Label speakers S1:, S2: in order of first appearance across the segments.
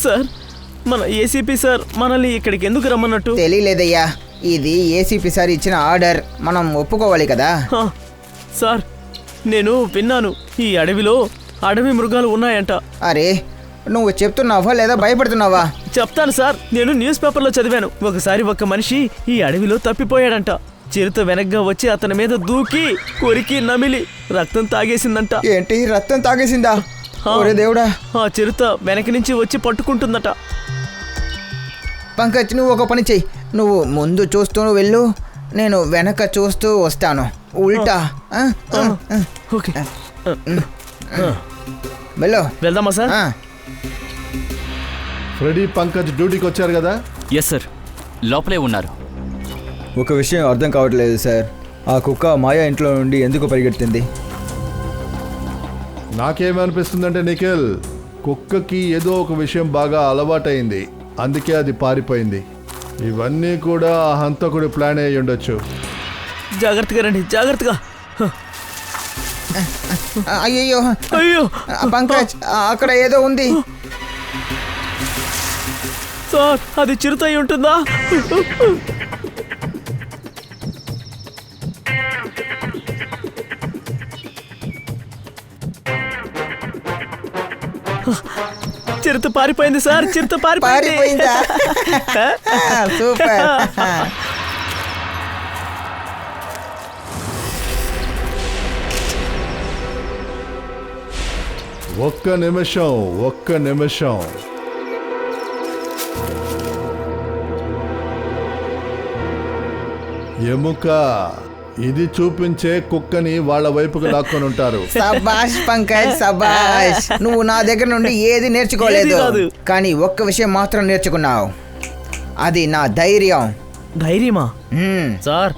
S1: Sir, మన ACP sir మనల్ని ఇక్కడికి ఎందుకు రమ్మన్నట్టు?
S2: తెలియలేదయ్యా, ఇది ఏసీపీ సార్ ఇచ్చిన ఆర్డర్, మనం ఒప్పుకోవాలి కదా.
S1: సార్, నేను విన్నాను ఈ అడవిలో అడవి మృగాలు ఉన్నాయంట.
S2: అరే, నువ్వు చెప్తున్నావా లేదా భయపడుతున్నావా?
S1: చెప్తాను సార్, నేను న్యూస్ పేపర్లో చదివాను. ఒకసారి ఒక మనిషి ఈ అడవిలో తప్పిపోయాడంట. చిరుత వెనగ్గా వచ్చి అతని మీద దూకి కొరికి నమిలి రక్తం తాగేసిందంట.
S2: ఏంటి, రక్తం తాగేసిందా? ఒరే దేవుడా!
S1: ఆ చిరుత వెనక నుంచి వచ్చి పట్టుకుంటుందట.
S2: పంకజ్, నువ్వు ఒక పని చెయ్యి, నువ్వు ముందు చూస్తూ వెళ్ళు, నేను వెనక చూస్తూ వస్తాను. ఉల్టా.
S1: ఓకే,
S2: వెళ్ళు.
S1: వెళ్దామా సార్?
S3: ఫ్రెడీ, పంకజ్ డ్యూటీకి వచ్చారు కదా?
S4: ఎస్ సార్, లోపలే ఉన్నారు.
S5: ఒక విషయం అర్థం కావట్లేదు సార్, ఆ కుక్క మాయా ఇంట్లో నుండి ఎందుకు పరిగెత్తింది?
S3: నాకేమనిపిస్తుందంటే నిఖిల్, కుక్కకి ఏదో ఒక విషయం బాగా అలవాటైంది, అందుకే అది పారిపోయింది. ఇవన్నీ కూడా ఆ హంతకుడి ప్లాన్ అయ్యి ఉండొచ్చు.
S1: జాగ్రత్తగా రండి, జాగ్రత్తగా.
S2: అయ్యో
S1: అయ్యో
S2: పంకజ్, అక్కడ ఏదో ఉంది.
S1: సార్, అది చిరుత అయి ఉంటుందా? చిరుత పారిపోయింది సార్, చిరుత
S2: పారిపోయిందా? సూపర్.
S3: ఒక్క నిమిషం. ఎముక ఇది చూపించే కుక్కని వాళ్ళ వైపుకు లాక్కొని ఉంటారు.
S2: సబాష్ పంకజ్, సబాష్. నువ్వు నా దగ్గర నుండి ఏది నేర్చుకోలేదు, కానీ ఒక్క విషయం మాత్రం నేర్చుకున్నావు, అది నా ధైర్యం.
S1: ధైర్యమా? సార్,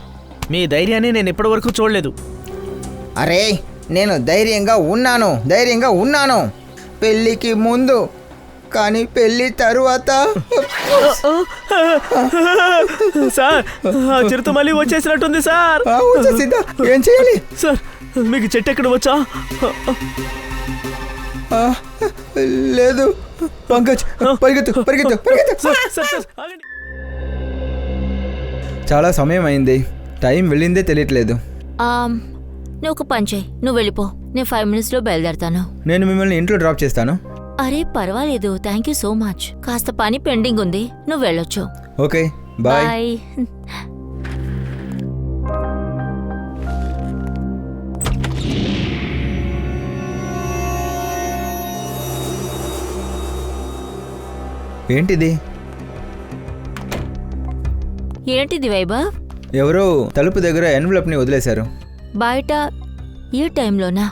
S1: మీ ధైర్యాన్ని నేను ఇప్పటి వరకు చూడలేదు.
S2: అరే, నేను ధైర్యంగా ఉన్నాను పెళ్ళికి ముందు, కానీ పెళ్లి తరువాత.
S1: సార్, చిరుత మళ్ళీ వచ్చేసినట్టుంది సార్.
S2: వచ్చేసిందా? ఏం చేయాలి
S1: సార్? మీకు చెట్టు ఎక్కడ వచ్చా?
S2: లేదు పంకజ్, పరిగెత్తు.
S5: చాలా సమయం అయింది, టైం వెళ్ళిందే తెలియట్లేదు.
S6: నువ్వు ఒక పని చేయి, నువ్వు వెళ్ళిపో, నేను 5 minutesలో బయలుదేరతాను.
S5: నేను మిమ్మల్ని ఇంట్లో డ్రాప్ చేస్తాను.
S6: అరే పర్వాలేదు, థ్యాంక్ యూ సో మచ్. కాస్త పని పెండింగ్ ఉంది, నువ్వు వెళ్ళొచ్చు.
S5: Okay, bye.
S6: ఏంటిది వైభవ్?
S5: ఎవరో తలుపు దగ్గర ఎన్వలప్ని వదిలేశారు.
S6: బయట ఈ టైంలోనా?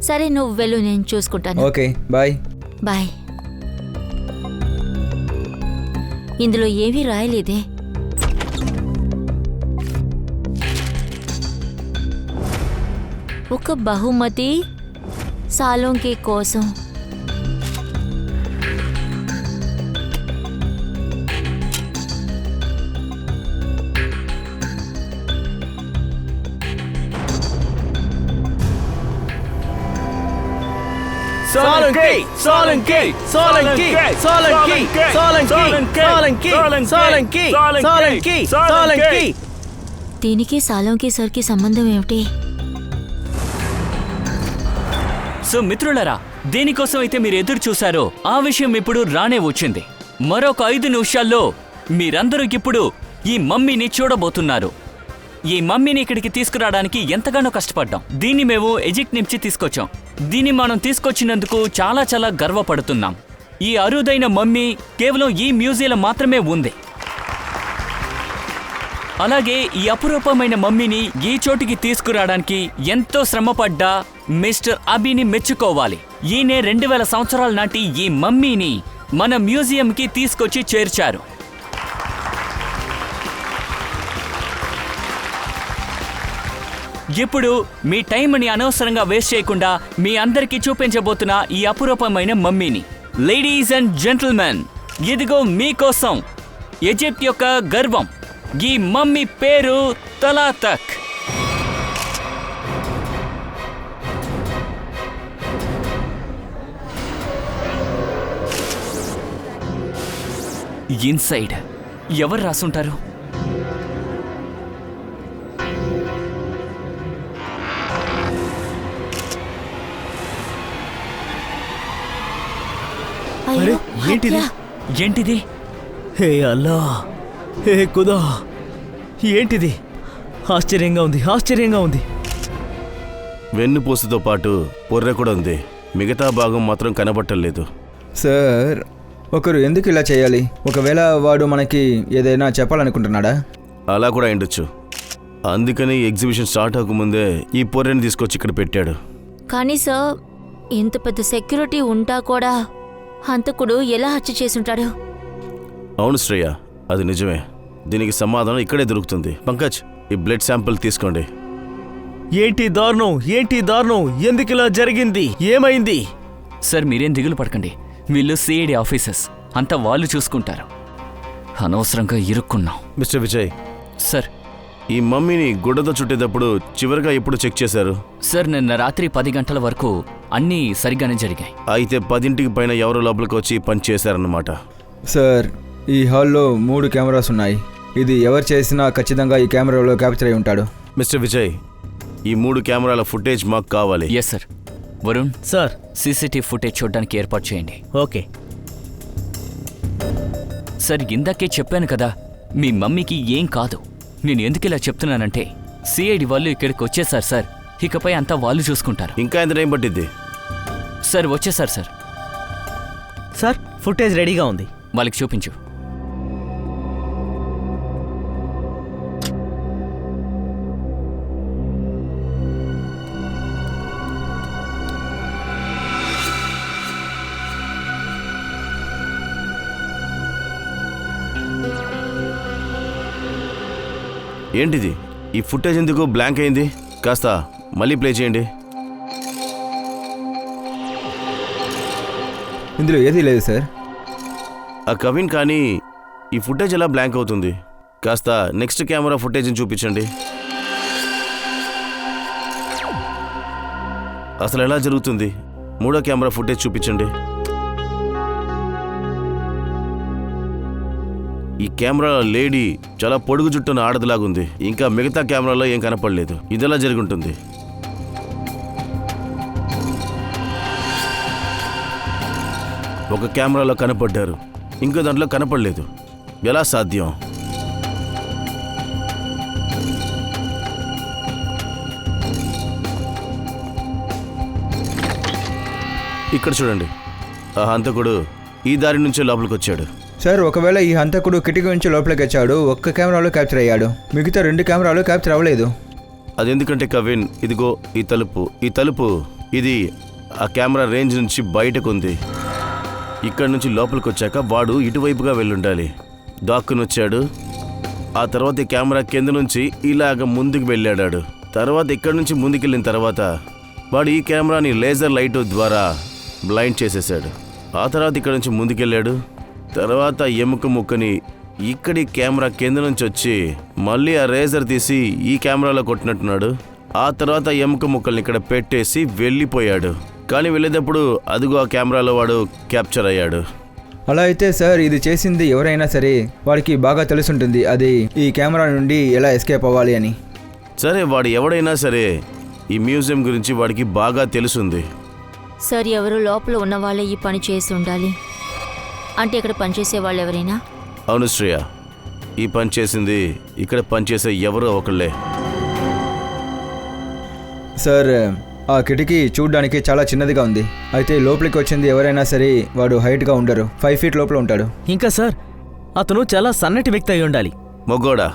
S6: సరే, నువ్వు వెళ్ళు, నేను చూసుకుంటాను.
S5: Okay, bye.
S6: బాయ్. ఇందులో ఏమీ రాయలేదే. ఒక బహుమతి సాలోంకి కోసం. దీనికి సాలోంకి సార్కి సంబంధం ఏమిటి?
S4: సో మిత్రులరా, దేనికోసం అయితే మీరు ఎదురు చూశారో ఆ విషయం ఇప్పుడు రానే వచ్చింది. మరొక 5 నిమిషాల్లో మీరందరూ ఇప్పుడు ఈ మమ్మీని చూడబోతున్నారు. ఈ మమ్మీని ఇక్కడికి తీసుకురావడానికి ఎంతగానో కష్టపడ్డాం. దీన్ని మేము ఈజిప్ట్ నుంచి తీసుకొచ్చాం. దీన్ని మనం తీసుకొచ్చినందుకు చాలా చాలా గర్వపడుతున్నాం. ఈ అరుదైన మమ్మీ కేవలం ఈ మ్యూజియంలో మాత్రమే ఉంది. అలాగే ఈ అపురూపమైన మమ్మీని ఈ చోటికి తీసుకురావడానికి ఎంతో శ్రమపడ్డా మిస్టర్ అబీని మెచ్చుకోవాలి. ఈయనే 2000 సంవత్సరాల నాటి ఈ మమ్మీని మన మ్యూజియంకి తీసుకొచ్చి చేర్చారు. ఇప్పుడు మీ టైంని అనవసరంగా వేస్ట్ చేయకుండా మీ అందరికీ చూపించబోతున్న ఈ అపురూపమైన మమ్మీని. లేడీస్ అండ్ జెంటిల్మెన్, ఇదిగో మీకోసం ఈజిప్ట్ యొక్క గర్వం, ఈ మమ్మీ పేరు తలాతక్. ఇన్సైడ్ ఎవరు రాసుంటారు?
S6: అయ్యో,
S1: ఏంటిది?
S6: హత్య.
S4: ఏంటిది?
S1: హే అల్లా, హే ఖుదా, ఏంటిది? ఆశ్చర్యంగా ఉంది, ఆశ్చర్యంగా ఉంది.
S7: వెన్నుపూసతో పాటు పొర్రె కూడా ఉంది. మిగతా భాగం మాత్రం కనబట్టలేదు.
S5: సార్, ఒకరు ఎందుకు ఇలా చేయాలి? ఒకవేళ వాడు మనకి ఏదైనా చెప్పాలనుకుంటున్నాడా?
S7: అలా కూడా అయిండొచ్చు. అందుకని ఎగ్జిబిషన్ స్టార్ట్ అవ్వకముందే ఈ పొర్రెని తీసుకొచ్చి ఇక్కడ పెట్టాడు.
S6: కానీ సార్, ఇంత పెద్ద సెక్యూరిటీ ఉంటా కూడా హంతకుడు ఎలా హత్య చేసుంటాడు?
S7: అవును శ్రేయ, అది నిజమే. దీనికి సమాధానం ఇక్కడే దొరుకుతుంది. పంకజ్, ఈ బ్లడ్ శాంపిల్ తీసుకోండి.
S1: ఏంటి దారుణం, ఏంటి దారుణం? ఎందుకు ఇలా జరిగింది? ఏమైంది?
S4: సార్ మీరేం దిగులు పడకండి. వీళ్ళు సిఐడి ఆఫీసర్స్, అంతా వాళ్ళు చూసుకుంటారు. అనవసరంగా ఇరుక్కున్నాం.
S7: మిస్టర్ విజయ్,
S4: సార్
S7: ఈ మమ్మీని గుడ్డతో చుట్టేటప్పుడు చివరిగా ఎప్పుడు చెక్ చేశారు?
S4: సార్ నిన్న రాత్రి 10 గంటల వరకు అన్నీ సరిగ్గానే జరిగాయి.
S7: అయితే 10ంటికి పైన ఎవరో లోపలికి వచ్చి పని చేశారన్నమాట.
S5: సార్, ఈ హాల్లో 3 కెమెరాస్ ఉన్నాయి. ఇది ఎవరు చేసినా ఖచ్చితంగా ఈ కెమెరాలో క్యాప్చర్ అయి ఉంటాడు.
S7: మిస్టర్ విజయ్, ఈ 3 కెమెరాల ఫుటేజ్ మాకు కావాలి.
S4: Yes sir. Varun,
S1: sir,
S4: CCTV footage చూడడానికి ఏర్పాటు చేయండి.
S1: ఓకే.
S4: సార్ ఇందాకే చెప్పాను కదా, మీ మమ్మీకి ఏం కాదు. నేను ఎందుకు ఇలా చెప్తున్నానంటే సిఐడి వాళ్ళు ఇక్కడికి వచ్చేసారు సార్. ఇకపై అంతా వాళ్ళు చూసుకుంటారు.
S7: ఇంకా ఎంత టైం పట్టిద్ది?
S4: సార్ వచ్చేసారు సార్.
S1: సార్, ఫుటేజ్ రెడీగా ఉంది.
S4: వాళ్ళకి చూపించు.
S7: ఏంటిది? ఈ ఫుటేజ్ ఎందుకు బ్లాంక్ అయింది? కాస్త మళ్ళీ ప్లే చేయండి.
S5: ఇందులో ఏదీ లేదు సార్.
S7: ఆ కవిన్, కానీ ఈ ఫుటేజ్ ఎలా బ్లాంక్ అవుతుంది? కాస్త నెక్స్ట్ కెమెరా ఫుటేజ్ని చూపించండి. అసలు ఎలా జరుగుతుంది? 3వ కెమెరా ఫుటేజ్ చూపించండి. ఈ కెమెరాలో లేడీ చాలా పొడుగు జుట్టున ఆడదిలాగుంది. ఇంకా మిగతా కెమెరాలో ఏం కనపడలేదు. ఇదెలా జరుగుంటుంది? ఒక కెమెరాలో కనపడ్డారు, ఇంకో దాంట్లో కనపడలేదు. ఎలా సాధ్యం? ఇక్కడ చూడండి, ఆ హంతకుడు ఈ దారి నుంచే లోపలికి వచ్చాడు.
S5: సార్, ఒకవేళ ఈ హంతకుడు కిటికీ నుంచి లోపలికి వచ్చాడు, ఒక్క కెమెరాలో క్యాప్చర్ అయ్యాడు, మిగతా 2 కెమెరాలు క్యాప్చర్ అవ్వలేదు.
S7: అది ఎందుకంటే కవిన్, ఇదిగో ఈ తలుపు ఇది ఆ కెమెరా రేంజ్ నుంచి బయటకు ఉంది. ఇక్కడ నుంచి లోపలికి వచ్చాక వాడు ఇటువైపుగా వెళ్ళుండాలి. దాక్కునొచ్చాడు. ఆ తర్వాత ఈ కెమెరా కింద నుంచి ఇలాగ ముందుకు వెళ్ళాడాడు. తర్వాత ఇక్కడ నుంచి ముందుకెళ్ళిన తర్వాత వాడు ఈ కెమెరాని లేజర్ లైట్ ద్వారా బ్లైండ్ చేసేసాడు. ఆ తర్వాత ఇక్కడ నుంచి ముందుకెళ్ళాడు. తర్వాత ఎముక ముక్కని ఇక్కడి కెమెరా కింద నుంచి వచ్చి మళ్ళీ ఆ రేజర్ తీసి ఈ కెమెరాలో కొట్టినట్టున్నాడు. ఆ తర్వాత ఎముక ముక్కల్ని ఇక్కడ పెట్టేసి వెళ్ళిపోయాడు. కానీ వెళ్ళేటప్పుడు అదిగో ఆ కెమెరాలో వాడు క్యాప్చర్ అయ్యాడు.
S5: అలా అయితే సార్, ఇది చేసింది ఎవరైనా సరే వాడికి బాగా తెలుసుంటుంది అది ఈ కెమెరా నుండి ఎలా ఎస్కేప్ అవ్వాలి అని.
S7: సరే, వాడు ఎవడైనా సరే ఈ మ్యూజియం గురించి వాడికి బాగా తెలుసుంది.
S6: సార్, ఎవరు లోపల ఉన్న వాళ్ళే ఈ పని చేసి ఉండాలి. అంటే ఇక్కడ పనిచేసే వాళ్ళు ఎవరైనా?
S7: అవును శ్రేయ, ఈ పని చేసింది ఇక్కడ పనిచేసే ఎవరో ఒకళ్ళే.
S5: సార్, ఆ కిటికీ చూడ్డానికి చాలా చిన్నదిగా ఉంది. అయితే లోపలికి వచ్చింది ఎవరైనా సరే వాడు హైట్గా ఉండరు, 5 ఫీట్ లోపల ఉంటాడు.
S1: ఇంకా సార్, అతను చాలా సన్నటి వ్యక్తి అయి ఉండాలి.
S7: మొగ్గోడా,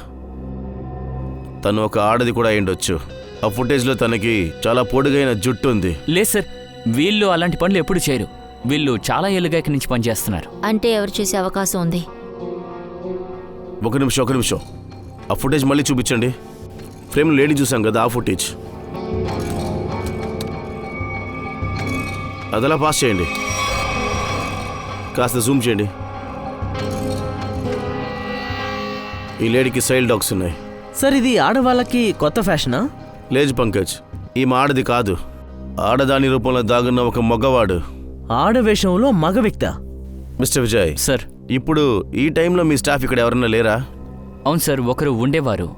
S7: తను ఒక ఆడది కూడా అయిండొచ్చు. ఆ ఫుటేజ్లో తనకి చాలా పొడుగైన జుట్టు ఉంది.
S4: లేదు సార్, వీళ్ళు అలాంటి పనులు ఎప్పుడు చేయరు. వీళ్ళు చాలా ఏళ్ళుగా ఇక్కడి నుంచి పనిచేస్తున్నారు.
S6: అంటే ఎవరు చేసే అవకాశం ఉంది?
S7: ఒక నిమిషం, ఆ ఫుటేజ్ మళ్ళీ చూపించండి. ఫ్రేమ్ లేడీ చూసాం కదా, ఆ ఫుటేజ్ అదలా పాస్ చేయండి. కాస్త జూమ్ చేయండి. ఈ లేడీకి సైల్డ్ డాగ్స్ ఉన్నాయి.
S1: సార్, ఇది ఆడవాళ్ళకి కొత్త ఫ్యాషనా?
S7: లేదు పంకజ్, ఈమె ఆడది కాదు. ఆడదాని రూపంలో దాగున్న ఒక మగవాడు.
S1: ఆడవేషంలో మగ వ్యక్తా?
S7: మిస్టర్ విజయ్,
S4: సార్,
S7: ఇప్పుడు ఈ టైంలో మీ స్టాఫ్ ఇక్కడ ఎవరన్నా లేరా?
S4: అవును సార్, ఒకరు ఉండేవారు.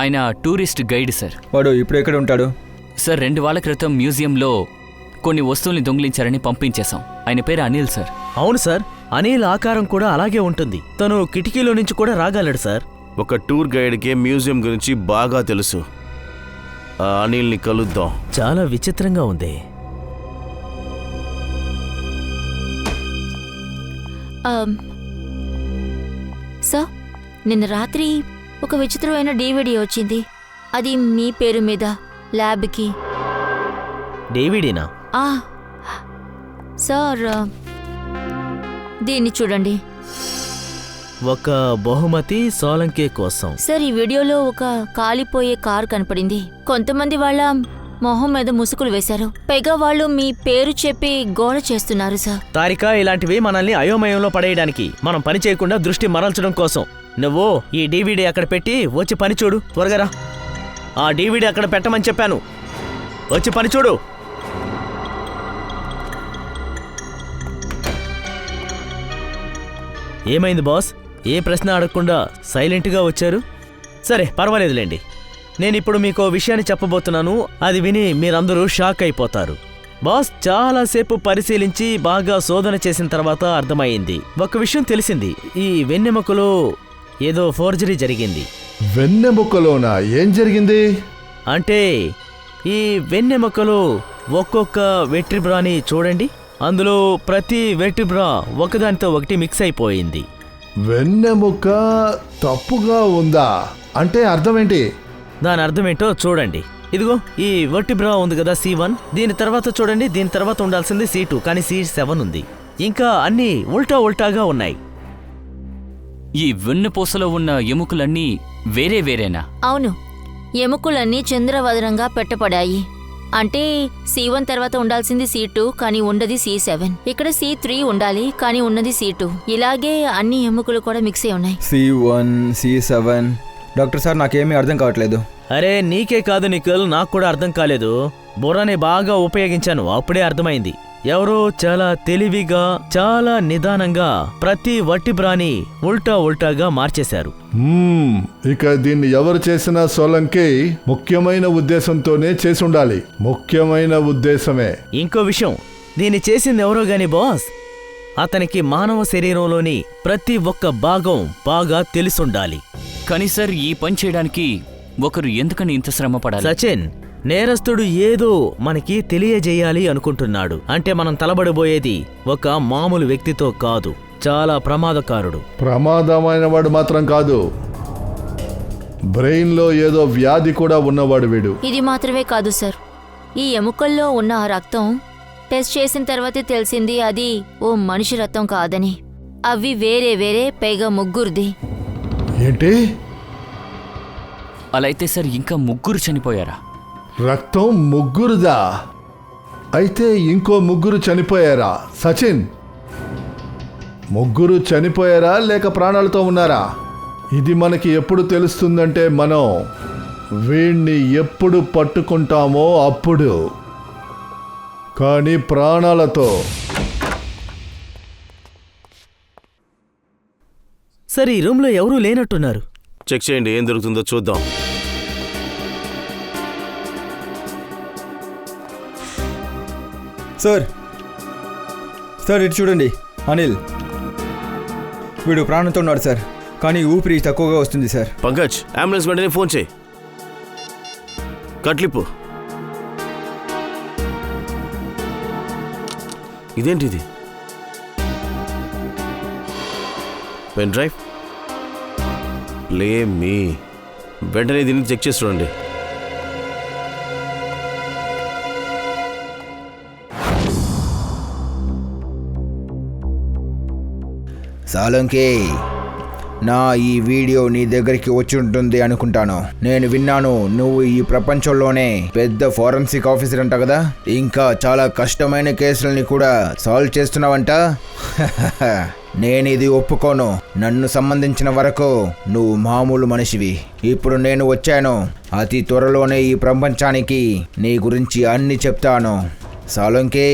S4: ఆయన టూరిస్ట్ గైడ్ సార్.
S5: వాడు ఇప్పుడు ఎక్కడ ఉంటాడు?
S4: సార్ 2 వారాల క్రితం మ్యూజియంలో కొన్ని వస్తువుల్ని దొంగిలించారని పంపించేశాం. ఆయన పేరు అనిల్ సార్.
S1: అవును సార్, అనిల్ ఆకారం కూడా అలాగే ఉంటుంది. తను కిటికీలో నుంచి కూడా రాగలడు సార్.
S7: ఒక టూర్ గైడ్కే మ్యూజియం గురించి బాగా తెలుసు. ఆ అనిల్ని కలుద్దాం.
S1: చాలా విచిత్రంగా ఉంది.
S6: సార్, నిన్న రాత్రి ఒక విచిత్రమైన DVD వచ్చింది. అది మీ పేరు మీద ల్యాబ్కి.
S1: డేవిడీనా?
S6: సార్, దీన్ని చూడండి.
S1: ఒక బహుమతి సోలంకే కోసం.
S6: సార్, ఈ వీడియోలో ఒక కాలిపోయే కారు కనపడింది. కొంతమంది వాళ్ళ మొహం మీద ముసుగులు వేశారు. పైగా వాళ్ళు మీ పేరు చెప్పి గోల చేస్తున్నారు సార్.
S1: తారిక, ఇలాంటివి మనల్ని అయోమయంలో పడేయడానికి, మనం పని చేయకుండా దృష్టి మరల్చడం కోసం. నువ్వు ఈ DVD అక్కడ పెట్టి వచ్చి పని చూడు. త్వరగా రా. ఆ DVD అక్కడ పెట్టమని చెప్పాను. వచ్చి పని చూడు. ఏమైంది బాస్? ఏ ప్రశ్న అడగకుండా సైలెంట్గా వచ్చారు? సరే, పర్వాలేదులేండి. నేనిప్పుడు మీకు విషయాన్ని చెప్పబోతున్నాను. అది విని మీరందరూ షాక్ అయిపోతారు. బాస్ చాలాసేపు పరిశీలించి బాగా శోధన చేసిన తర్వాత అర్థమైంది. ఒక విషయం తెలిసింది. ఈ వెన్నెముకలో ఏదో ఫోర్జరీ జరిగింది.
S3: వెన్నెముకలోనా? ఏం జరిగింది?
S1: అంటే ఈ వెన్నెముకలో ఒక్కొక్క వెట్రిబ్రాని చూడండి. అందులో ప్రతి వెట్రిబ్రా ఒకదానితో ఒకటి మిక్స్ అయిపోయింది.
S3: వెన్నెముక తప్పుగా ఉందా? అంటే అర్థం ఏంటి?
S1: దాని అర్థమేంటో చూడండి. ఇదిగో ఈ వెర్టిబ్రా ఉంది కదా, C1. దీని తర్వాత చూడండి, దీని తర్వాత ఉండాల్సింది C2, కానీ C7 ఉంది. ఇంకా అన్నీ ఉల్టాగా ఉన్నాయి.
S4: ఈ వెన్నుపూసలో ఉన్న ఎముకలన్నీ వేరే వేరేనా?
S6: అవును, ఎముకలన్నీ చంద్రవదనంగా పెట్టబడాయి. అంటే C1 తర్వాత ఉండాల్సింది C2, కానీ ఉన్నది C7. ఇక్కడ C3 ఉండాలి, కానీ ఉన్నది C2. ఇలాగే అన్ని ఎముకలు కూడా మిక్స్ అయి ఉన్నాయి.
S5: C1, C7. డాక్టర్ సార్, నాకేమీ అర్థం కావట్లేదు.
S1: అరే నీకే కాదు నిఖిల్, నాకు కూడా అర్థం కాలేదు. బుర్రని బాగా ఉపయోగించాను, అప్పుడే అర్థమైంది. ఎవరో చాలా తెలివిగా, చాలా నిదానంగా ప్రతి వట్టిబ్రాని ఉల్టాగా మార్చేశారు.
S3: ఇక దీన్ని ఎవరు చేసినా సోలంకి ముఖ్యమైన ఉద్దేశంతోనే చేసి ఉండాలి. ముఖ్యమైన ఉద్దేశమే.
S1: ఇంకో విషయం, దీన్ని చేసింది ఎవరో గాని బాస్, అతనికి మానవ శరీరంలోని ప్రతి ఒక్క భాగం బాగా తెలిసుండాలి.
S4: కానీ సార్, ఈ పని చేయడానికి ఒకరు ఎందుకని ఇంత శ్రమ పడాలి?
S1: సచిన్, నేరస్తుడు ఏదో మనకి తెలియజేయాలి అనుకుంటున్నాడు. అంటే మనం తలబడబోయేది ఒక మామూలు వ్యక్తితో కాదు, చాలా ప్రమాదకారుడు.
S3: ప్రమాదమైన వాడు మాత్రం కాదు, బ్రెయిన్లో ఏదో వ్యాధి కూడా ఉన్నవాడు వీడు.
S6: ఇది మాత్రమే కాదు సార్, ఈ ఎముకల్లో ఉన్న ఆ రక్తం టెస్ట్ చేసిన తర్వాతే తెలిసింది అది ఓ మనిషి రక్తం కాదని. అవి వేరే, పైగా ముగ్గురిది.
S3: ఏంటి?
S4: అలా అయితే సార్, ఇంకా 3 చనిపోయారా?
S3: రక్తం ముగ్గురుదా? అయితే ఇంకో 3 చనిపోయారా? సచిన్, 3 చనిపోయారా లేక ప్రాణాలతో ఉన్నారా? ఇది మనకి ఎప్పుడు తెలుస్తుందంటే మనం వీణ్ణి ఎప్పుడు పట్టుకుంటామో అప్పుడు. కానీ ప్రాణాలతో.
S1: సరే, ఈ రూమ్లో ఎవరూ లేనట్టున్నారు.
S7: చెక్ చేయండి, ఏం దొరుకుతుందో చూద్దాం.
S5: సార్, ఇటు చూడండి. అనిల్, వీడు ప్రాణంతో ఉన్నాడు సార్, కానీ ఊపిరి తక్కువగా వస్తుంది సార్.
S7: పంకజ్, అంబులెన్స్ వెంటనే ఫోన్ చేయి. కట్లిప్పు. ఇదేంటిది? Pen drive. మీ వెంటనే దీన్ని చెక్ చేసి చూడండి.
S2: సాలంకి, నా ఈ వీడియో నీ దగ్గరికి వచ్చి ఉంటుంది అనుకుంటాను. నేను విన్నాను నువ్వు ఈ ప్రపంచంలోనే పెద్ద ఫోరెన్సిక్ ఆఫీసర్ అంట కదా. ఇంకా చాలా కష్టమైన కేసులని కూడా సాల్వ్ చేస్తున్నావంట. నేను ఇది ఒప్పుకోను. నన్ను సంబంధించిన వరకు నువ్వు మామూలు మనిషివి. ఇప్పుడు నేను వచ్చాను. అతి త్వరలోనే ఈ ప్రపంచానికి నీ గురించి అన్ని చెప్తాను. సాలంకి,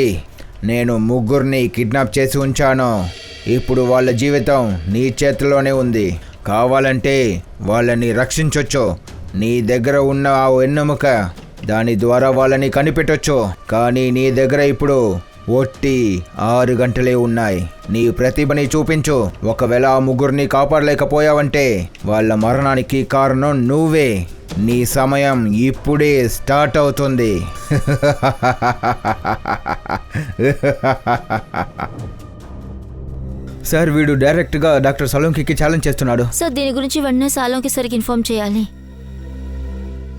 S2: నేను 3 కిడ్నాప్ చేసి ఉంచాను. ఇప్పుడు వాళ్ళ జీవితం నీ చేతిలోనే ఉంది. కావాలంటే వాళ్ళని రక్షించొచ్చు. నీ దగ్గర ఉన్న ఆ వెన్నెముక, దాని ద్వారా వాళ్ళని కనిపెట్టొచ్చు. కానీ నీ దగ్గర ఇప్పుడు ఒట్టి 6 గంటలే ఉన్నాయి. నీ ప్రతిభని చూపించు. ఒకవేళ ఆ ముగ్గురిని కాపాడలేకపోయావంటే వాళ్ళ మరణానికి కారణం నువ్వే. నీ సమయం ఇప్పుడే స్టార్ట్ అవుతుంది.
S5: సార్ వీడు డైరెక్ట్గా డాక్టర్ సలోంకికి ఛాలెంజ్ చేస్తున్నాడు.
S6: సార్ దీని గురించి వెంటనే సాలోంకి సరికి ఇన్ఫార్మ్ చేయాలి.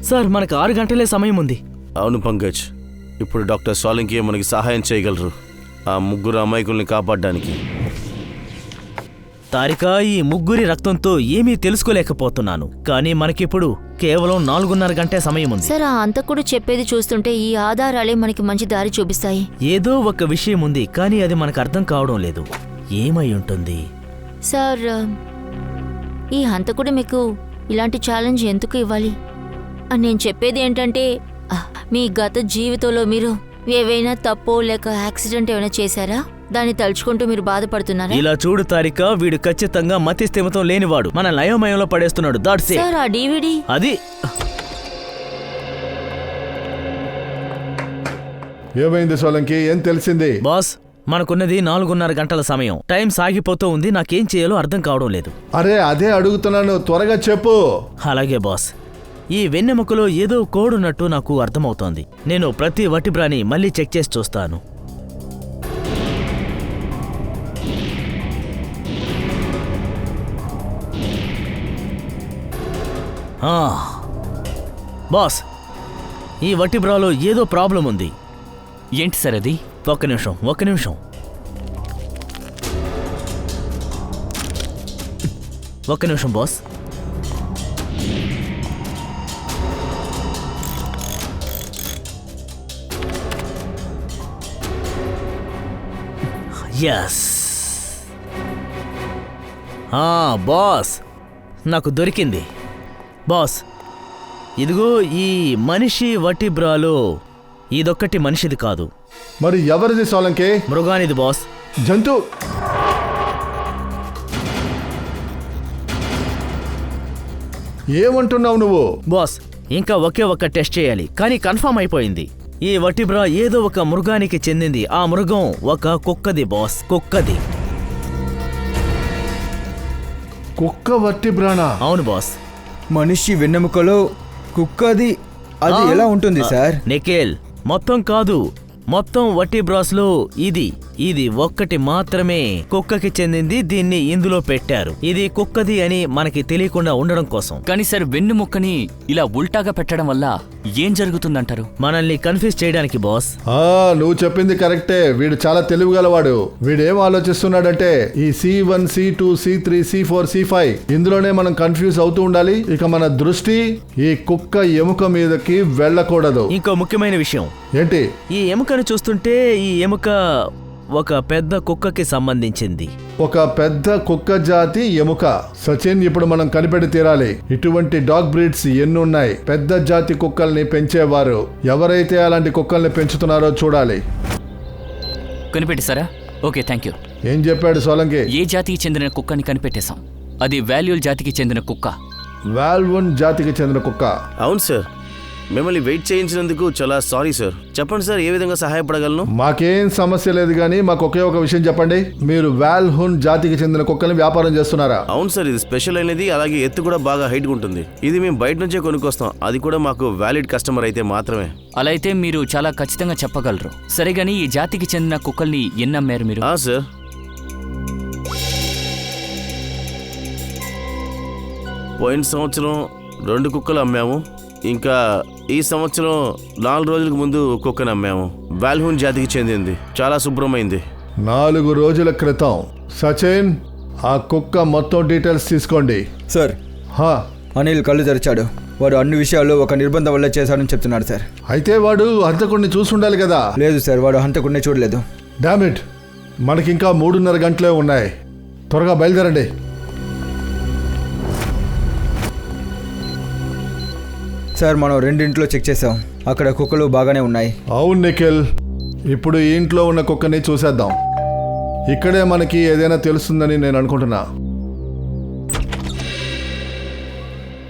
S1: సార్ మనకు 6 గంటలే సమయం ఉంది.
S7: అవును పంకజ్, ఇప్పుడు డాక్టర్ సాలంకి మనకి సహాయం చేయగలరు ఆ ముగ్గురు అమాయకుల్ని కాపాడడానికి.
S1: తారిక, ఈ ముగ్గురి రక్తంతో ఏమీ తెలుసుకోలేకపోతున్నాను. కానీ మనకిప్పుడు కేవలం 4:30 గంటే సమయం ఉంది.
S6: సార్ ఆ హంతకుడు చెప్పేది చూస్తుంటే ఈ ఆధారాలే మనకి మంచి దారి చూపిస్తాయి.
S1: ఏదో ఒక విషయం ఉంది, కానీ అది మనకు అర్థం కావడం లేదు. ఏమై ఉంటుంది?
S6: సార్ ఈ హంతకుడు మీకు ఇలాంటి ఛాలెంజ్ ఎందుకు ఇవ్వాలి? నేను చెప్పేది ఏంటంటే మీ గత జీవితంలో మీరు ఏవైనా తప్పో లేక యాక్సిడెంట్ ఏమైనా చేశారా? దాన్ని తలుచుకుంటూ మీరు బాధపడుతున్నారా?
S1: ఇలా చూడు తారిక, వీడు ఖచ్చితంగా మతి స్థిమితం లేనివాడు. మన లయోమయంలో పడేస్తున్నాడు. దాట్సే.
S6: సార్ ఆ DVD
S1: అది
S3: ఏమైంది సోలంకి? ఏం తెలిసింది?
S1: బాస్, మనకున్నది 4:30 గంటల సమయం. టైం సాగిపోతూ ఉంది. నాకేం చేయాలో అర్థం కావడం లేదు.
S3: అరే అదే అడుగుతున్నాను, త్వరగా చెప్పు.
S1: అలాగే బాస్, ఈ వెన్నెముకలో ఏదో కోడున్నట్టు నాకు అర్థమవుతోంది. నేను ప్రతి వటిబ్రాని మళ్ళీ చెక్ చేసి చూస్తాను. బాస్, ఈ వటిబ్రాలో ఏదో ప్రాబ్లం ఉంది.
S4: ఏంటి సార్ అది?
S1: ఒక్క నిమిషం. బాస్. ఎస్. బాస్, నాకు దొరికింది. బాస్, ఇదిగో ఈ మనిషి వటిబ్రాలో ఇదొక్కటి మనిషిది కాదు.
S3: మరి ఎవరిది సోలంకి?
S1: మృగానిది బాస్.
S3: జంతు. ఏమంటున్నావు నువ్వు?
S1: బాస్, ఇంకా ఒకే ఒక్క టెస్ట్ చేయాలి, కానీ కన్ఫర్మ్ అయిపోయింది. ఈ వటిబ్రా ఏదో ఒక మృగానికి చెందింది. ఆ మృగం ఒక కుక్కది బాస్.
S3: కుక్క వర్టిబ్రానా?
S1: అవును బాస్.
S5: మనిషి వెన్నెముకలో కుక్కది, అది ఎలా ఉంటుంది సార్?
S1: నిఖిల్, మొత్తం కాదు, మొత్తం వటిబ్రాస్లో ఇది ఒక్కటి మాత్రమే కుక్కకి చెందింది. దీన్ని ఇందులో పెట్టారు. ఇది కుక్కది అని మనకి తెలియకుండా ఉండడం కోసం.
S4: కానీ సార్ వెన్నుముక్కని ఇలా ఉల్టాగా పెట్టడం వల్ల ఏం జరుగుతుందంటారు?
S1: మనల్ని కన్ఫ్యూజ్ చేయడానికి బాస్.
S3: నువ్వు చెప్పింది కరెక్టే. వీడు చాలా తెలివిగలవాడు. వీడేం ఆలోచిస్తున్నాడంటే ఈ C1, C2, C3, C4, C5 ఇందులోనే మనం కన్ఫ్యూజ్ అవుతూ ఉండాలి. ఇక మన దృష్టి ఈ కుక్క ఎముక మీదకి వెళ్ళకూడదు.
S1: ఇంకో ముఖ్యమైన విషయం
S3: ఏంటి?
S1: ఈ ఎముకను చూస్తుంటే ఈ ఎముక ఒక పెద్ద కుక్కకి సంబంధించింది.
S3: ఒక పెద్ద కుక్క జాతి ఎముక. సచిన్, ఇప్పుడు మనం కనిపెట్టి తీరాలి. ఇటువంటి డాగ్ బ్రీడ్స్ ఎన్నున్నాయి? పెద్ద జాతి కుక్కల్ని పెంచేవారు ఎవరైతే అలాంటి కుక్కల్ని పెంచుతున్నారో చూడాలి.
S4: కనిపెట్టేశారా? Okay, thank you.
S3: ఏం చెప్పాడు సోలంకి?
S4: ఏ జాతికి చెందిన కుక్కని కనిపెట్టేశాం. అది వాల్యూల్ జాతికి చెందిన కుక్క.
S3: వాల్వన్ జాతికి చెందిన కుక్క.
S7: అవును సార్, మిమ్మల్ని వెయిట్ చేయించినందుకు చాలా సారీ సార్. చెప్పండి సార్, ఏ విధంగా సహాయపడగలను?
S3: మాకేం సమస్య లేదు, కానీ మాకు ఒకే ఒక విషయం చెప్పండి. మీరు వాల్హున్ జాతికి చెందిన కుక్కల్ని వ్యాపారం చేస్తున్నారా?
S7: అవును సార్, ఇది స్పెషల్ అయినది. అలాగే ఎత్తు కూడా బాగా హైట్గా ఉంటుంది. ఇది మేము బయట నుంచే కొనుక్కొస్తాం. అది కూడా మాకు వ్యాలిడ్ కస్టమర్ అయితే మాత్రమే.
S4: అలా అయితే మీరు చాలా ఖచ్చితంగా చెప్పగలరు. సరే గానీ ఈ జాతికి చెందిన కుక్కల్ని ఎన్ని అమ్మారు మీరు?
S7: సార్, పోయిన సంవత్సరం 2 కుక్కలు అమ్మాము. ఇంకా ఈ సంవత్సరం 4 రోజులకు ముందు కుక్కను అమ్మాము. వాల్హూన్ జాతికి చెందింది. చాలా శుభ్రమైంది.
S3: 4 రోజుల క్రితం. సచిన్, ఆ కుక్క మొత్తం డీటెయిల్స్ తీసుకోండి.
S5: సార్, అనిల్ కళ్ళు తెరిచాడు. వాడు అన్ని విషయాలు ఒక నిర్బంధం వల్ల చేశాడని చెప్తున్నాడు సార్.
S3: అయితే వాడు హంతకుడిని చూసుండాలి కదా?
S5: లేదు సార్, వాడు హంతకుడిని చూడలేదు.
S3: డామిట్, మనకింకా 3:30 గంటలే ఉన్నాయి. త్వరగా బయలుదేరండి.
S5: సార్, మనం 2 ఇంట్లో చెక్ చేసాం. అక్కడ కుక్కలు బాగానే ఉన్నాయి.
S3: అవును నిఖిల్, ఇప్పుడు ఈ ఇంట్లో ఉన్న కుక్కని చూసేద్దాం. ఇక్కడే మనకి ఏదైనా తెలుస్తుందని నేను అనుకుంటున్నా.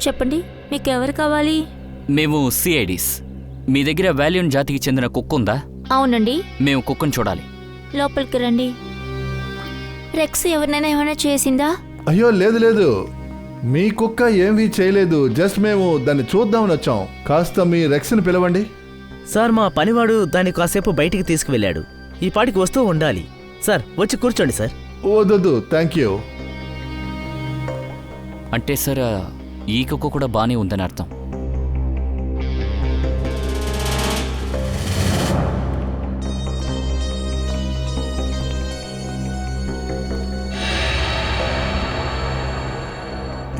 S6: చెప్పండి, మీకు ఎవరు కావాలి?
S4: మేము సిఐడీస్. మీ దగ్గర వాల్యూన్ జాతికి చెందిన కుక్క ఉందా?
S6: అవునండి.
S4: మేము కుక్కను చూడాలి.
S6: లోపలికి రండి. రెక్స్ ఎవరినైనా ఏమైనా చేసిందా?
S3: అయ్యో లేదు లేదు, మీ కుక్క ఏమీ చేయలేదు. జస్ట్ మేము దాన్ని చూద్దామని వచ్చాం. కాస్త మీ రెక్స్ని పిలవండి.
S1: సార్ మా పనివాడు దాన్ని కాసేపు బయటికి తీసుకువెళ్ళాడు. ఈ పాటికి వస్తూ ఉండాలి. సార్ వచ్చి కూర్చోండి సార్.
S3: వద్దు, థ్యాంక్ యూ.
S4: అంటే సార్ ఈ కుక్క కూడా బానే ఉందని అర్థం.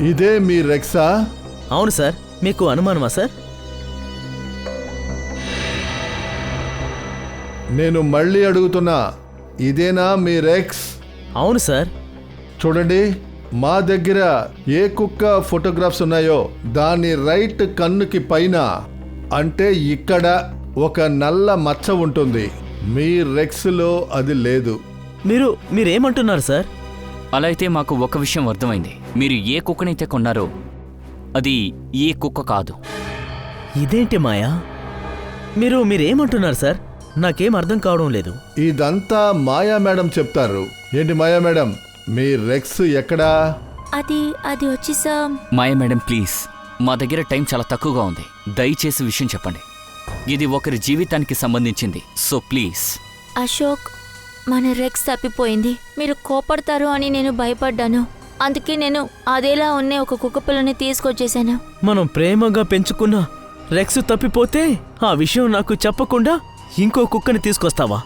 S3: ఇదే మీ రెక్సా?
S1: అవును సార్. మీకు అనుమానమా సార్?
S3: నేను మళ్ళీ అడుగుతున్నా, ఇదేనా మీ రెక్స్?
S1: అవును సార్.
S3: చూడండి, మా దగ్గర ఏ కుక్క ఫోటోగ్రాఫ్స్ ఉన్నాయో దాని రైట్ కన్నుకి పైన అంటే ఇక్కడ ఒక నల్ల మచ్చ ఉంటుంది. మీ రెక్స్లో అది లేదు.
S1: మీరేమంటున్నారు సార్?
S4: అలా అయితే మాకు ఒక విషయం అర్థమైంది. మీరు ఏ కుక్కనైతే కొన్నారో అది ఏ కుక్క కాదు.
S1: ఇదేంటి మాయా? మీరేమంటున్నారు సార్? నాకేం అర్థం కావడం లేదు.
S3: ఇదంతా మాయా మేడం చెప్తారు. ఏంటి మాయా మేడం, మీ రెక్స్ ఎక్కడా?
S6: అది వచ్చి సార్.
S4: మాయ మేడం ప్లీజ్, మా దగ్గర టైం చాలా తక్కువగా ఉంది. దయచేసి విషయం చెప్పండి. ఇది ఒకరి జీవితానికి సంబంధించింది. So please.
S6: అశోక్, మన రెక్స్ తప్పిపోయింది. మీరు కోపడతారు అని నేను భయపడ్డాను. అందుకే నేను అదేలా ఉన్న ఒక కుక్క పిల్లని తీసుకొచ్చేసాను.
S1: మనం ప్రేమగా పెంచుకున్న రెక్స్ తప్పిపోతే ఆ విషయం నాకు చెప్పకుండా ఇంకో కుక్కని తీసుకొస్తావా?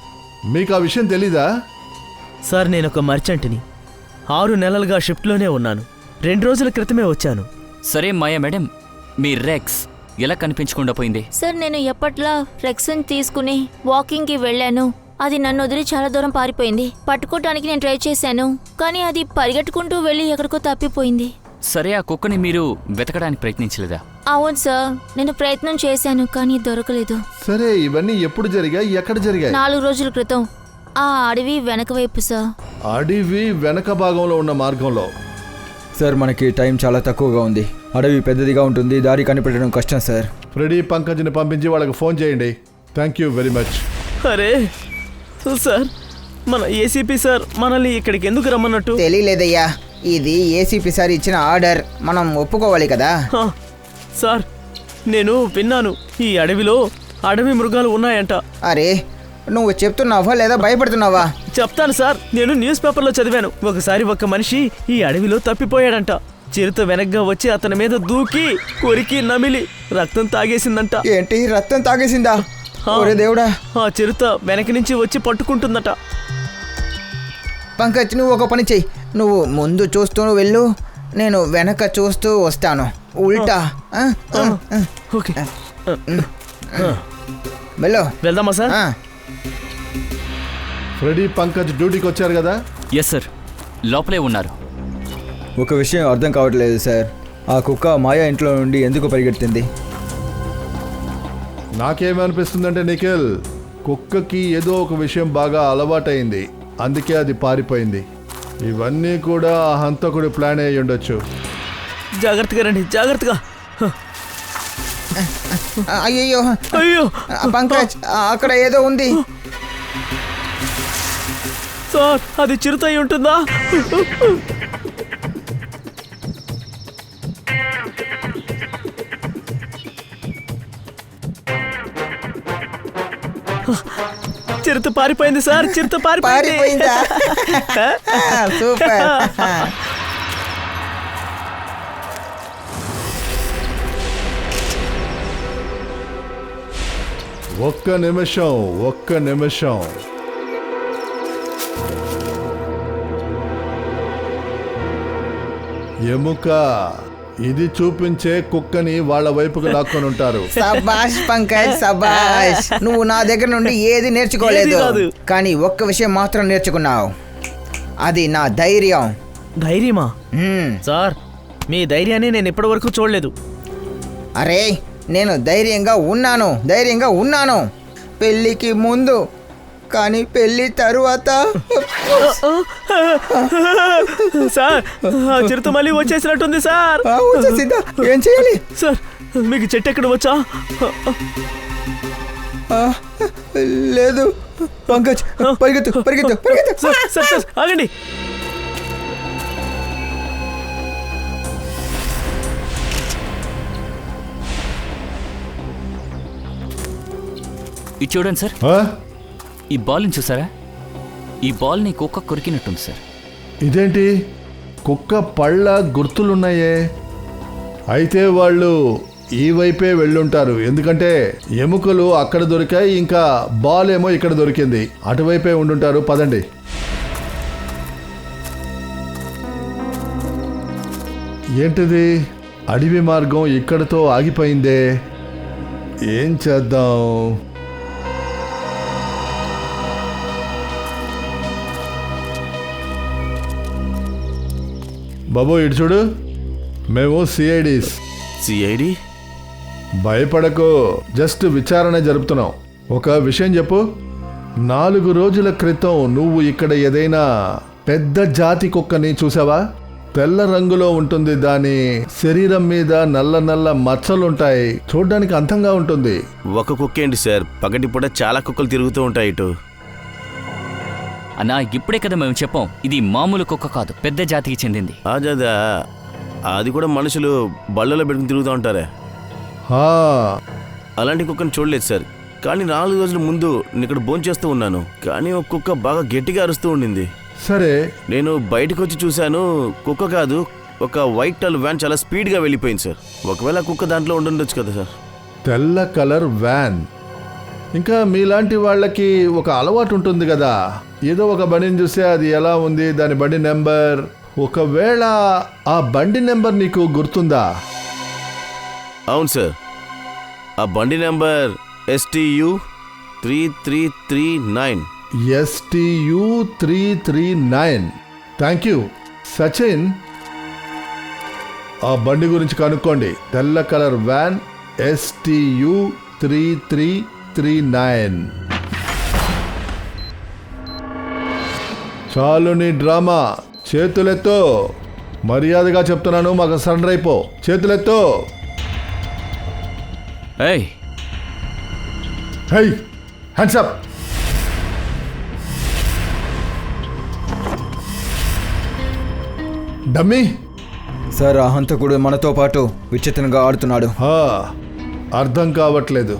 S3: మీకు ఆ విషయం తెలీదా?
S1: సార్ నేనొక మర్చెంట్ని. 6 నెలలుగా షిఫ్ట్లోనే ఉన్నాను. 2 రోజుల క్రితమే వచ్చాను.
S4: సరే మాయా మేడం, మీ రెక్స్ ఎలా కనిపించకుండా పోయింది?
S6: సార్ నేను ఎప్పట్లా రెక్స్ని తీసుకుని వాకింగ్కి వెళ్ళాను. అది నన్ను వదిలి చాలా దూరం పారిపోయింది. పట్టుకోవటానికి నేను ట్రై చేశాను, కానీ అది పరిగెట్టుకుంటూ వెళ్ళి ఎక్కడికో తప్పిపోయింది.
S4: సరే ఆ కుక్కని మీరు వెతకడానికి ప్రయత్నించలేదా?
S6: అవును సార్, నేను ప్రయత్నం చేశాను కానీ దొరకలేదు.
S3: సరే, ఇవన్నీ ఎప్పుడు జరిగాయి, ఎక్కడ జరిగాయి?
S6: 4 రోజుల క్రితం ఆ అడవి వెనక వైపు సార్.
S3: అడవి వెనక భాగంలో ఉన్న మార్గంలో.
S5: సార్ మనకి టైం చాలా తక్కువగా ఉంది. అడవి పెద్దదిగా ఉంటుంది, దారి కనిపెట్టడం కష్టం సార్.
S3: ఫ్రెడీ, పంకజ్ని పంపించి వాళ్ళకి ఫోన్ చేయండి. Thank you very much.
S1: అరే సార్, మన ఏసీపీ సార్ మనల్ని ఇక్కడికి ఎందుకు రమ్మన్నట్టు?
S2: తెలియలేదయ్యా, ఇది ఏసీపీ సార్ ఇచ్చిన ఆర్డర్, మనం ఒప్పుకోవాలి కదా.
S1: సార్ నేను విన్నాను, ఈ అడవిలో అడవి మృగాలు ఉన్నాయంట.
S2: అరే, నువ్వు చెప్తున్నావా లేదా భయపడుతున్నావా?
S1: చెప్తాను సార్, నేను న్యూస్ పేపర్లో చదివాను. ఒకసారి ఒక మనిషి ఈ అడవిలో తప్పిపోయాడంట. చిరుత వెనక్గా వచ్చి అతని మీద దూకి కొరికి నమిలి రక్తం తాగేసిందంట.
S2: ఏంటి, రక్తం తాగేసిందా? ఒరే దేవుడా.
S1: ఆ చిరుత వెనక నుంచి వచ్చి పట్టుకుంటుందట.
S2: పంకజ్, నువ్వు ఒక పని చెయ్యి. నువ్వు ముందు చూస్తూ వెళ్ళు, నేను వెనక చూస్తూ వస్తాను. ఉల్టా.
S1: ఓకే,
S2: వెళ్ళు.
S1: వెళ్దామా సార్?
S3: ఫ్రెడీ, పంకజ్ డ్యూటీకి వచ్చారు కదా?
S4: ఎస్ సార్, లోపలే ఉన్నారు.
S5: ఒక విషయం అర్థం కావట్లేదు సార్. ఆ కుక్క మాయా ఇంట్లో నుండి ఎందుకు పరిగెత్తింది?
S3: నాకేమనిపిస్తుందంటే నిఖిల్, కుక్కకి ఏదో ఒక విషయం బాగా అలవాటైంది, అందుకే అది పారిపోయింది. ఇవన్నీ కూడా ఆ హంతకుడి ప్లాన్ అయ్యి ఉండొచ్చు.
S1: జాగ్రత్తగా రండి, జాగ్రత్తగా.
S2: అయ్యో
S1: అయ్యో
S2: పంకజ్, అక్కడ ఏదో ఉంది.
S1: సార్, అది చిరుత అయి ఉంటుందా? చిరుత పారిపోయింది సార్, చిరుత
S2: పారిపోయిందా? సూపర్.
S3: ఒక్క నిమిషం. ఎముక ఇది చూపించే కుక్కని వాళ్ళ వైపుకు లాక్కొని ఉంటారు.
S2: సబాష్ పంకజ్, సబాష్. నువ్వు నా దగ్గర నుండి ఏది నేర్చుకోలేదు, కానీ ఒక్క విషయం మాత్రం నేర్చుకున్నావు. అది నా ధైర్యం.
S1: ధైర్యమా? సార్, మీ ధైర్యాన్ని నేను ఇప్పటివరకు చూడలేదు.
S2: అరే, నేను ధైర్యంగా ఉన్నాను. పెళ్ళికి ముందు కానీ పెళ్లి తరువాత
S1: సార్ ఆ చిరుత మళ్ళీ వచ్చేసినట్టుంది సార్.
S2: వచ్చేసిందా? ఏం చేయాలి?
S1: సార్ మీకు చెట్టు ఎక్కడ వచ్చా?
S2: లేదు పంకజ్, పరిగెత్తు పరిగెత్తు పరిగెత్తు.
S1: సార్ సార్ సార్ ఆగండి.
S4: ఇది చూడండి సార్,
S3: ఆ?
S4: ఈ బాల్ని చూసారా? ఈ బాల్ని కుక్క కొరికినట్టుంది సార్.
S3: ఇదేంటి కుక్క పళ్ళ గుర్తులున్నాయే? అయితే వాళ్ళు ఈ వైపే వెళ్ళుంటారు, ఎందుకంటే ఎముకలు అక్కడ దొరికాయి, ఇంకా బాల్ ఏమో ఇక్కడ దొరికింది. అటువైపే ఉండుంటారు. పదండి. ఏంటిది? అడవి మార్గం ఇక్కడతో ఆగిపోయిందే. ఏం చేద్దాం? బాబు ఇటు చూడు, మేము సిఐడీస్.
S7: సిఐడి?
S3: భయపడకు, జస్ట్ విచారణ జరుపుతున్నాం. ఒక విషయం చెప్పు, 4 రోజుల క్రితం నువ్వు ఇక్కడ ఏదైనా పెద్ద జాతి కుక్కని చూసావా? తెల్ల రంగులో ఉంటుంది, దాని శరీరం మీద నల్ల నల్ల మచ్చలుంటాయి, చూడ్డానికి అందంగా ఉంటుంది.
S7: ఒక కుక్క ఏంటి సార్, పగటిపూట చాలా కుక్కలు తిరుగుతూ ఉంటాయి ఇటు.
S4: అన్నా ఇప్పుడే కదా మేము చెప్పాం, ఇది మామూలు కుక్క కాదు, పెద్ద జాతికి చెందింది.
S7: అదా అది కూడా మనుషులు బళ్ళలో పెట్టుకుని తిరుగుతూ ఉంటారే.
S3: హా,
S7: అలాంటి కుక్కని చూడలేదు సార్, కానీ 4 రోజుల ముందు నేను ఇక్కడ భోంచేస్తూ ఉన్నాను, కానీ ఒక కుక్క బాగా గట్టిగా అరుస్తూ ఉండింది.
S3: సరే,
S7: నేను బయటకు వచ్చి చూశాను, కుక్క కాదు, ఒక వైట్ టల్ వ్యాన్ చాలా స్పీడ్గా వెళ్ళిపోయింది సార్. ఒకవేళ ఆ కుక్క దాంట్లో ఉండుండొచ్చు కదా సార్.
S3: తెల్ల కలర్ వ్యాన్. ఇంకా మీలాంటి వాళ్ళకి ఒక అలవాటు ఉంటుంది కదా, ఏదో ఒక బండిని చూస్తే అది ఎలా ఉంది, దాని బండి నెంబర్. ఒకవేళ ఆ బండి నెంబర్ నీకు గుర్తుందా?
S7: అవును సార్, ఆ బండి number STU 3339.
S3: STU 339. Thank you Sachin. ఆ బండి గురించి కనుక్కోండి. తెల్ల కలర్ వ్యాన్ STU 3339. చాలు నీ డ్రామా, చేతులెత్తో. మర్యాదగా చెప్తున్నాను, మాకు సరెండర్ అయిపో. చేతులెత్తో.
S4: ఏయ్
S3: high, hands up. Dummy.
S5: Sir ఆ హంతకుడు మనతో పాటు విచిత్రంగా ఆడుతున్నాడు.
S3: అర్థం కావట్లేదు.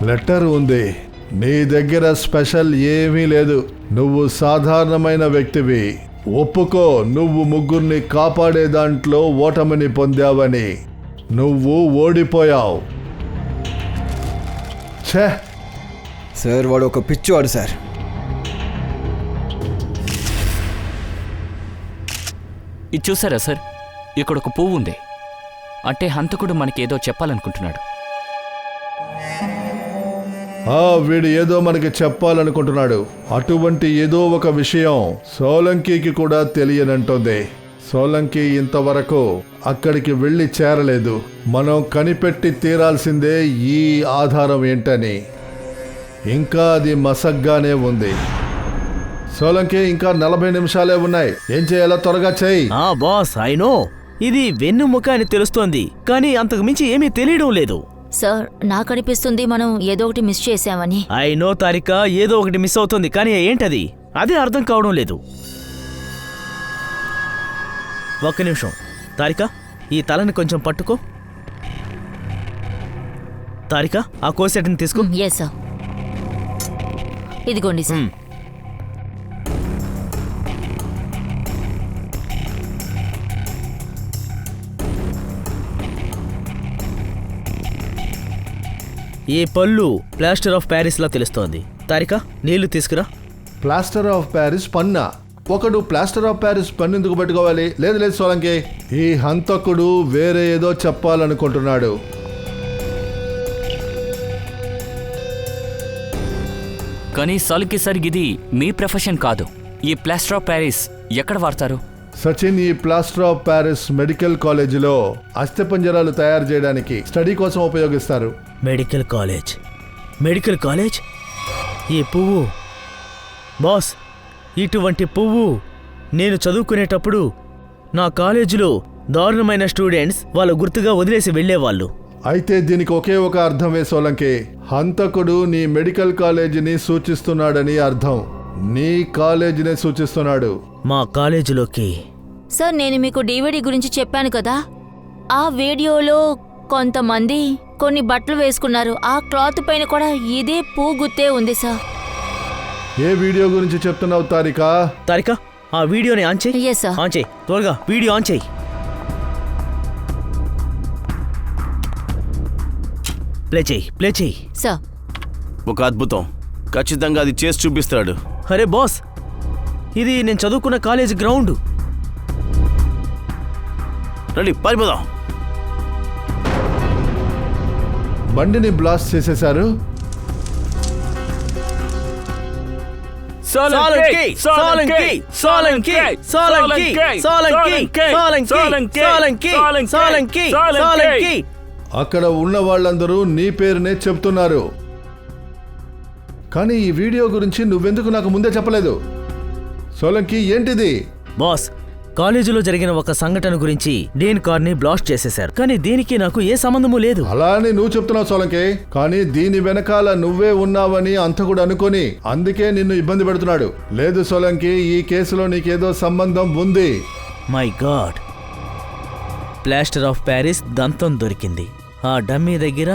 S3: లెటర్ ఉంది, నీ దగ్గర స్పెషల్ ఏమీ లేదు. నువ్వు సాధారణమైన వ్యక్తివి. ఒప్పుకో, నువ్వు 3 కాపాడే దాంట్లో ఓటమిని పొందావని. నువ్వు ఓడిపోయావు. ఛే,
S5: సార్ వాడు ఒక పిచ్చివాడు సార్.
S4: ఇది చూసారా సార్, ఇక్కడ ఒక పువ్వు ఉంది, అంటే హంతకుడు మనకి ఏదో చెప్పాలనుకుంటున్నాడు.
S3: వీడు ఏదో మనకి చెప్పాలనుకుంటున్నాడు. అటువంటి ఏదో ఒక విషయం సోలంకీకి కూడా తెలియనంటుంది. సోలంకి ఇంతవరకు అక్కడికి వెళ్ళి చేరలేదు. మనం కనిపెట్టి తీరాల్సిందే ఈ ఆధారం ఏంటని. ఇంకా అది మసగ్గానే ఉంది. సోలంకి ఇంకా 40 నిమిషాలే ఉన్నాయి. ఏం చేయాలో త్వరగా చేయి.
S1: బాస్ ఐ నో, ఇది వెన్నుముక అని తెలుస్తోంది, కానీ అంతకు మించి ఏమీ తెలియడం లేదు.
S6: సార్ నాకు అనిపిస్తుంది మనం ఏదో ఒకటి మిస్ చేశామని.
S1: ఐ నో తారిక, ఏదో ఒకటి మిస్ అవుతుంది, కానీ ఏంటది అదే అర్థం కావడం లేదు. ఒక్క నిమిషం తారిక, ఈ తలని కొంచెం పట్టుకో. తారిక ఆ కోసెట్ని తీసుకో.
S6: ఎస్ సార్, ఇదిగోండి సార్.
S1: ఈ పళ్ళు ప్లాస్టర్ ఆఫ్ ప్యారిస్ లా తెలుస్తోంది. తారిక నీళ్లు తీసుకురా.
S3: ప్లాస్టర్ ఆఫ్ ప్యారిస్ పన్నా? ఒకడు ప్లాస్టర్ ఆఫ్ ప్యారిస్ పన్ను ఎందుకు పెట్టుకోవాలి? లేదు లేదు సోలంకి, ఈ హంతకుడు వేరే ఏదో చెప్పాలనుకుంటున్నాడు.
S4: కానీ సాల్కి సార్, ఇది మీ ప్రొఫెషన్ కాదు. ఈ ప్లాస్టర్ ఆఫ్ ప్యారిస్ ఎక్కడ వాడతారు?
S3: సచిన్ ఈ ప్లాస్టర్ ఆఫ్ ప్యారిస్ మెడికల్ కాలేజీలో అస్థిపంజరాలు తయారు చేయడానికి స్టడీ కోసం ఉపయోగిస్తారు.
S1: Medical college, medical college? ఈ పువ్వు బాస్, ఇటువంటి పువ్వు నేను చదువుకునేటప్పుడు నా కాలేజీలో దారుణమైన స్టూడెంట్స్ వాళ్ళ గుర్తుగా వదిలేసి వెళ్ళేవాళ్ళు.
S3: అయితే దీనికి ఒకే ఒక అర్థమే సోలంకి. హంతకుడు నీ మెడికల్ కాలేజీని సూచిస్తున్నాడని అర్థం. నీ కాలేజీనే సూచిస్తున్నాడు.
S1: మా కాలేజీలోకి
S6: సార్, నేను మీకు డీవీడీ గురించి చెప్పాను కదా, ఆ వీడియోలో కొంతమంది కొన్ని బట్టలు వేసుకున్నారు. ఆ క్లాత్ పైన కూడా ఇదే పువ్వు గుర్తే ఉంది సార్.
S3: ఏ వీడియో గురించి చెప్తున్నావు తారికా?
S1: తారిక, ఆ వీడియోని ఆన్ చేయి.
S6: Yes, sir.
S1: ఆన్ చేయి, త్వరగా వీడియో ఆన్ చేయి. ప్లే చేయి, ప్లే చేయి.
S6: సార్,
S7: ఒక అద్భుతం. ఖచ్చితంగా అది చేసి చూపిస్తాడు.
S1: అరే బాస్, ఇది నేను చదువుకున్న కాలేజ్ గ్రౌండ్.
S7: రండి పారిపోదాం.
S3: బండిని బ్లాస్ట్ చేసేశారు.
S1: సోలంకి, సోలంకి, సోలంకి, సోలంకి, సోలంకి, సోలంకి, సోలంకి, సోలంకి, సోలంకి.
S3: అక్కడ ఉన్న వాళ్ళందరూ నీ పేరునే చెప్తున్నారు. కానీ ఈ వీడియో గురించి నువ్వెందుకు నాకు ముందే చెప్పలేదు? సోలంకి, ఏంటిది?
S1: బాస్, కాలేజీలో జరిగిన ఒక సంఘటన గురించి డీన్ కార్ని బ్లాస్ట్ చేసేశారు. కానీ దీనికి నాకు ఏ సంబంధము లేదు.
S3: అలా అని నువ్వు చెప్తున్నావు సోలంకి, కానీ దీని వెనకాల నువ్వే ఉన్నావని అంతకుడు అనుకొని అందుకే నిన్ను ఇబ్బంది పెడుతున్నాడు. లేదు సోలంకి, ఈ కేసులో నీకేదో సంబంధం ఉంది.
S1: My god, plaster of Paris దంతం దొరికింది. ఆ డమ్మీ దగ్గర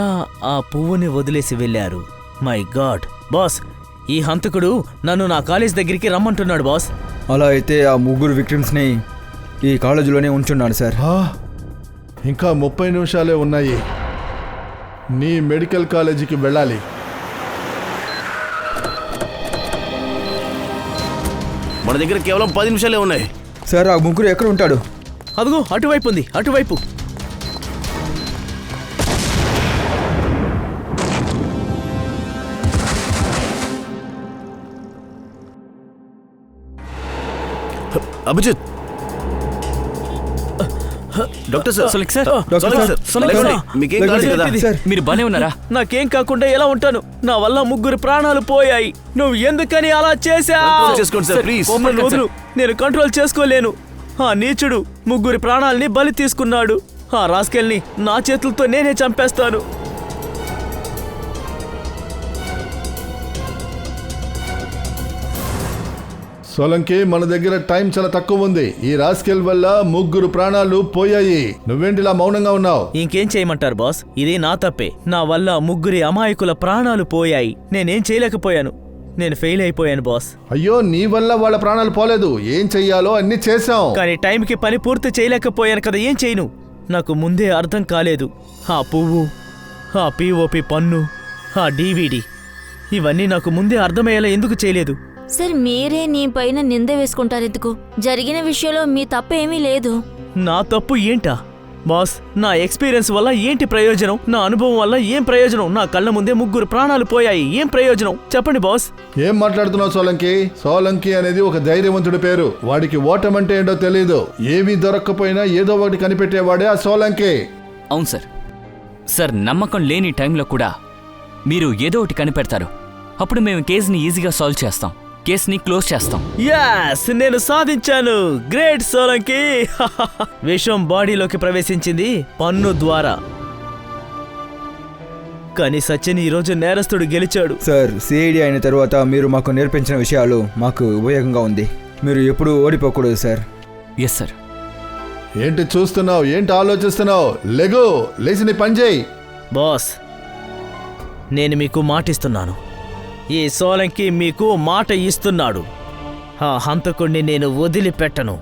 S1: ఆ పువ్వుని వదిలేసి వెళ్ళారు. మై గాడ్ బాస్, ఈ హంతకుడు నన్ను నా కాలేజ్ దగ్గరికి రమ్మంటున్నాడు బాస్.
S5: అలా అయితే ఆ ముగ్గురు విక్టిమ్స్ని ఈ కాలేజీలోనే ఉంచున్నాడు సార్.
S3: ఇంకా 30 నిమిషాలే ఉన్నాయి. నీ మెడికల్ కాలేజీకి వెళ్ళాలి.
S7: మన దగ్గర కేవలం 10 నిమిషాలే ఉన్నాయి.
S5: సార్, ఆ ముగ్గురు ఎక్కడ ఉంటాడు?
S1: అదిగో అటువైపు ఉంది, అటువైపు.
S7: Abhijit, doctor sir.
S4: Solanki sir,
S7: Solanki sir,
S1: Solanki
S7: లేవండి.
S1: సార్.
S7: మీకేం కాలేదు కదా?
S5: సార్,
S4: మీరు బానే ఉన్నారా?
S1: నాకేం కాకుండా ఎలా ఉంటాను? నా వల్ల ముగ్గురు ప్రాణాలు పోయాయి. నువ్వు ఎందుకని అలా చేశావు?
S7: కంట్రోల్ చేసుకోండి సార్, ప్లీజ్.
S1: నన్ను వదులు, నేను కంట్రోల్ చేసుకోలేను. ఆ నీచుడు ముగ్గురి ప్రాణాల్ని బలి తీసుకున్నాడు. ఆ రాస్కెల్ని నా చేతులతో నేనే చంపేస్తాను.
S3: సోలంకి, మన దగ్గర టైం చాలా తక్కువ ఉంది. ఈ రాస్కెల్ వల్ల ముగ్గురు ప్రాణాలు పోయాయి. నువ్వేంటిలా మౌనంగా ఉన్నావు?
S1: ఇంకేం చేయమంటారు బాస్? ఇది నా తప్పే. నా వల్ల ముగ్గురి అమాయకుల ప్రాణాలు పోయాయి. నేనేం చేయలేకపోయాను. నేను ఫెయిల్ అయిపోయాను బాస్.
S3: అయ్యో, నీ వల్ల వాళ్ళ ప్రాణాలు పోలేదు. ఏం చెయ్యాలో అన్ని చేశాం.
S1: కానీ టైంకి పని పూర్తి చేయలేకపోయాను కదా. ఏం చేయను? నాకు ముందే అర్థం కాలేదు. ఆ పువ్వు, ఆ పిఓపి పన్ను, ఆ డీవీడీ, ఇవన్నీ నాకు ముందే అర్థమయ్యేలా ఎందుకు చేయలేదు?
S6: సార్, మీరే నీ పైన నింద వేసుకుంటారెందుకు? జరిగిన విషయంలో మీ తప్పేమీ లేదు.
S1: నా తప్పు ఏంటా బాస్? నా ఎక్స్పీరియన్స్ వల్ల ఏంటి ప్రయోజనం? నా అనుభవం వల్ల ఏం ప్రయోజనం? నా కళ్ళ ముందే ముగ్గురు ప్రాణాలు పోయాయి. ఏం ప్రయోజనం చెప్పండి బాస్.
S3: ఏం మాట్లాడుతున్నావు సోలంకి? సోలంకి అనేది ఒక ధైర్యవంతుడి పేరు. వాడికి ఓటమంటే ఏంటో తెలీదు. ఏమీ దొరక్కపోయినా ఏదో ఒకటి కనిపెట్టేవాడే ఆ సోలంకి.
S4: అవును సార్. సార్, నమ్మకం లేని టైంలో కూడా మీరు ఏదో ఒకటి కనిపెడతారు. అప్పుడు మేము కేసుని ఈజీగా సాల్వ్ చేస్తాం. కేసుని క్లోజ్ చేస్తాం.
S1: యాస్, నేను సాధించాను. గ్రేట్ సోలంకి. విషం బాడీలోకి ప్రవేశించింది పన్ను ద్వారా. కానీ సచిన్ ఈరోజు నేరస్తుడు గెలిచాడు.
S5: సార్, సిఐడి అయిన తర్వాత మీరు మాకు నేర్పించిన విషయాలు మాకు ఉపయోగంగా ఉంది. మీరు ఎప్పుడూ ఓడిపోకూడదు సార్.
S4: Yes sir.
S3: ఏంటి చూస్తున్నావు? ఏంటి ఆలోచిస్తున్నావు? లెగో, లేచి నీ పని చేయి.
S1: బాస్, నేను మీకు మాటిస్తున్నాను. ఈ సోలంకి మీకు మాట ఇస్తున్నాడు. ఆ హంతకుణ్ణి నేను వదిలిపెట్టను.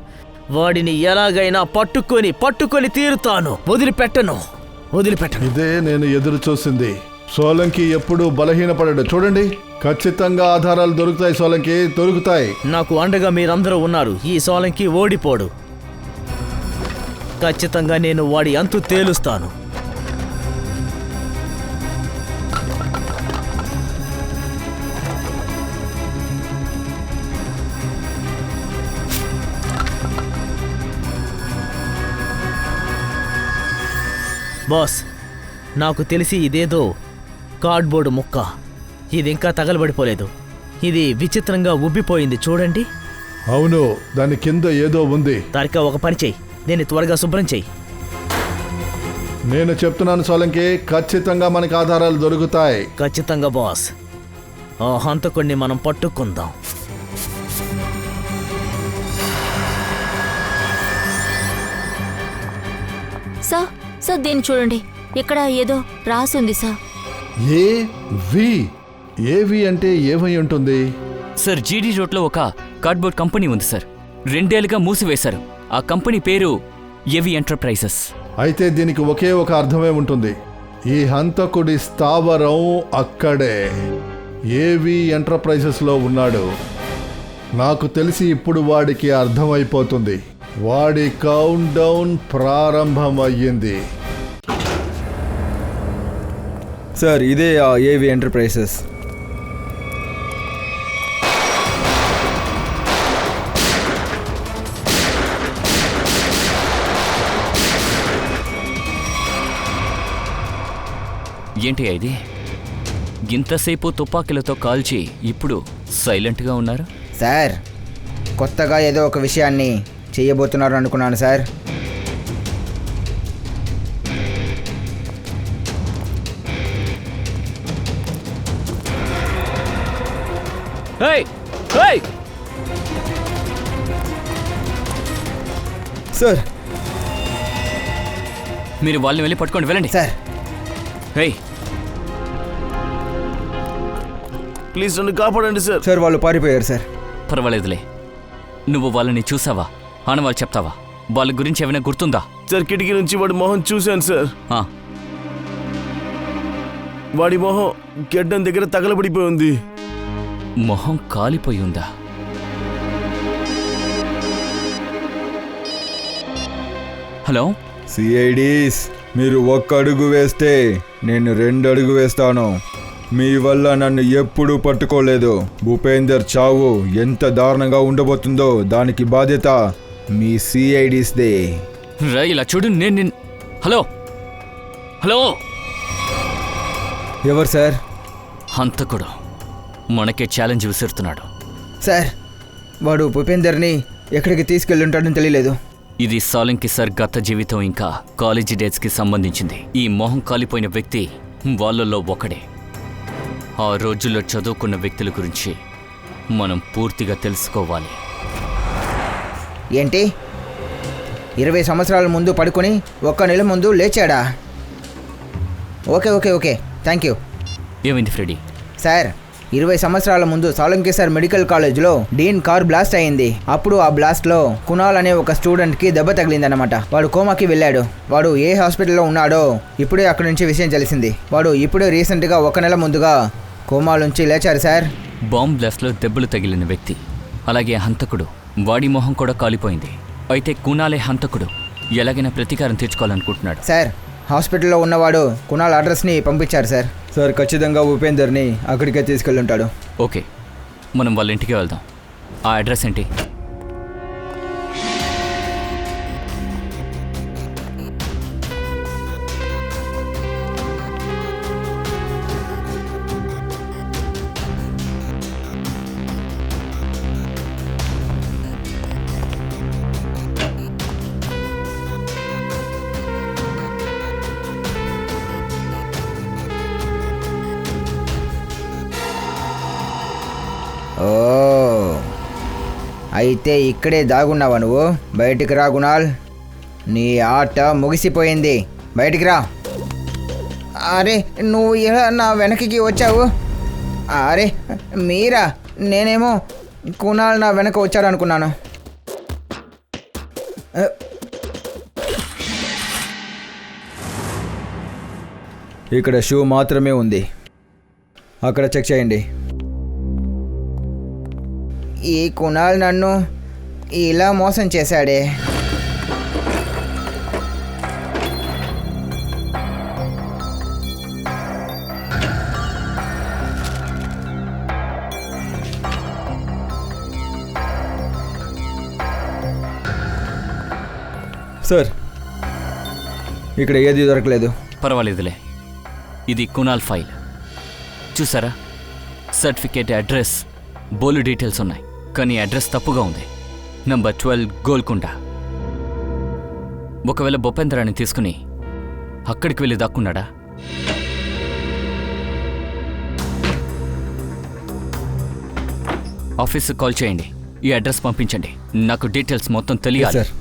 S1: వాడిని ఎలాగైనా పట్టుకొని తీరుతాను. వదిలిపెట్టను.
S3: ఇదే నేను ఎదురు చూసింది. సోలంకి ఎప్పుడూ బలహీనపడడు. చూడండి, ఖచ్చితంగా ఆధారాలు దొరుకుతాయి. సోలంకి దొరుకుతాయి.
S1: నాకు అండగా మీరందరూ ఉన్నారు. ఈ సోలంకి ఓడిపోడు. ఖచ్చితంగా నేను వాడి అంతు తేలుస్తాను. బాస్, నాకు తెలిసి ఇదేదో కార్డ్బోర్డు ముక్క. ఇది ఇంకా తగలబడిపోలేదు. ఇది విచిత్రంగా ఉబ్బిపోయింది చూడండి.
S3: అవును, దాని కింద ఏదో ఉంది.
S1: తారిక, ఒక పని చెయ్యి, దీన్ని త్వరగా శుభ్రం చెయ్యి.
S3: నేను చెప్తున్నాను సోలంకి, ఖచ్చితంగా మనకు ఆధారాలు దొరుకుతాయి.
S1: ఖచ్చితంగా బాస్. ఆ హంతకుణ్ణి మనం పట్టుకుందాం.
S6: సార్ సార్ దీన్ని చూడండి, ఇక్కడ ఏదో రాసుంది సార్.
S3: ఏవి అంటే ఏమై ఉంటుంది?
S4: సార్, జీడీ రోడ్లో ఒక కార్డ్బోర్డ్ కంపెనీ ఉంది సార్. 2 ఏళ్లుగా మూసివేశారు. ఆ కంపెనీ పేరు ఏవి ఎంటర్ప్రైజెస్.
S3: అయితే దీనికి ఒకే ఒక అర్థమే ఉంటుంది. ఈ హంతకుడి స్థావరం అక్కడే ఏవి ఎంటర్ప్రైజెస్లో ఉన్నాడు. నాకు తెలిసి ఇప్పుడు వాడికి అర్థమైపోతుంది. వాడి కౌంట్ డౌన్ ప్రారంభమయ్యింది.
S5: సార్, ఇదే ఆ ఏవి ఎంటర్ప్రైజెస్.
S4: ఏంటి ఇది? ఇంతసేపు తుపాకీలతో కాల్చి ఇప్పుడు సైలెంట్గా ఉన్నారు.
S2: సార్, కొత్తగా ఏదో ఒక విషయాన్ని చేయబోతున్నారు అనుకున్నాను సార్.
S5: సార్,
S4: మీరు వాళ్ళని వెళ్ళి పట్టుకోండి, వెళ్ళండి.
S2: సార్,
S7: ప్లీజ్ నన్ను కాపాడండి సార్.
S5: సార్ వాళ్ళు పారిపోయారు సార్.
S4: పర్వాలేదులే. నువ్వు వాళ్ళని చూసావా? ఆనవాళ్ళు చెప్తావా? వాళ్ళ గురించి ఏమైనా గుర్తుందా?
S7: సార్, కిటికీ నుంచి వాడి మొహం చూశాను సార్.
S4: ఆ,
S7: వాడి మొహం గెడ్డం దగ్గర తగలబడిపోయి ఉంది.
S4: మొహం కాలిపోయి ఉందా? హలో,
S5: సిఐడీస్, మీరు 1 అడుగు వేస్తే నేను 2 అడుగు వేస్తాను. మీ వల్ల నన్ను ఎప్పుడూ పట్టుకోలేదు. భూపేందర్ చావు ఎంత దారుణంగా ఉండబోతుందో దానికి బాధ్యత మీ సిఐడీస్దే.
S4: రా ఇలా చూడు. హలో హలో,
S5: ఎవరు సార్?
S4: హంతకుడు మనకే ఛాలెంజ్ విసురుతున్నాడు.
S2: సార్, వాడు భూపేందర్ని ఎక్కడికి తీసుకెళ్ళుంటాడని తెలియలేదు.
S4: ఇది సాలంకి సార్ గత జీవితం ఇంకా కాలేజీ డేట్స్కి సంబంధించింది. ఈ మొహం కాలిపోయిన వ్యక్తి వాళ్ళల్లో ఒకడే. ఆ రోజుల్లో చదువుకున్న వ్యక్తుల గురించి మనం పూర్తిగా తెలుసుకోవాలి.
S2: ఏంటి, 20 సంవత్సరాల ముందు పడుకొని 1 నెల ముందు లేచాడా? Okay okay okay, thank you.
S4: ఏమైంది ఫ్రెడీ?
S2: సార్, 20 సంవత్సరాల ముందు సాలంకి సార్ మెడికల్ కాలేజ్లో డీన్ కార్ బ్లాస్ట్ అయింది. అప్పుడు ఆ బ్లాస్ట్లో కునాల్ అనే ఒక స్టూడెంట్కి దెబ్బ తగిలిందన్నమాట. వాడు కోమాకి వెళ్ళాడు. వాడు ఏ హాస్పిటల్లో ఉన్నాడో ఇప్పుడే అక్కడి నుంచి విషయం తెలిసింది. వాడు ఇప్పుడే రీసెంట్గా 1 నెల ముందుగా కోమా నుంచి లేచారు సార్.
S4: బాంబ్ బ్లాస్ట్లో దెబ్బలు తగిలిన వ్యక్తి, అలాగే హంతకుడు, వాడి మొహం కూడా కాలిపోయింది. అయితే కునాలే హంతకుడు. ఎలాగైనా ప్రతీకారం తీర్చుకోవాలనుకుంటున్నాడు.
S2: సార్, హాస్పిటల్లో ఉన్నవాడు కునాల్ అడ్రస్ని పంపించారు సార్.
S5: సార్, ఖచ్చితంగా ఉపేందర్ని అక్కడికే తీసుకెళ్ళుంటాడు.
S4: ఓకే, మనం వాళ్ళ ఇంటికి వెళ్దాం. ఆ అడ్రస్ ఏంటి?
S2: ఓ, అయితే ఇక్కడే దాగున్నావా నువ్వు? బయటికి రా గుణాల్, నీ ఆట ముగిసిపోయింది. బయటికి రా. అరే, నువ్వు ఎలా నా వెనక్కి వచ్చావు? అరే మీరా? నేనేమో కునాల్ నా వెనక వచ్చాడు అనుకున్నాను.
S5: ఇక్కడ షూ మాత్రమే ఉంది, అక్కడ చెక్ చేయండి.
S2: ఈ కునాల్ నన్ను ఇలా మోసం చేశాడే.
S5: సార్,
S2: ఇక్కడ ఏది దొరకలేదు.
S4: పర్వాలేదులే, ఇది కునాల్ ఫైల్. చూసారా, సర్టిఫికేట్, అడ్రస్, బోలు డీటెయిల్స్ ఉన్నాయి, కానీ అడ్రస్ తప్పుగా ఉంది. నంబర్ 12 గోల్కొండ. ఒకవేళ భూపేంద్రాన్ని తీసుకుని అక్కడికి వెళ్ళి దాక్కున్నాడా? ఆఫీస్కి కాల్ చేయండి, ఈ అడ్రస్ పంపించండి, నాకు డీటెయిల్స్ మొత్తం తెలియాలి.
S2: సార్.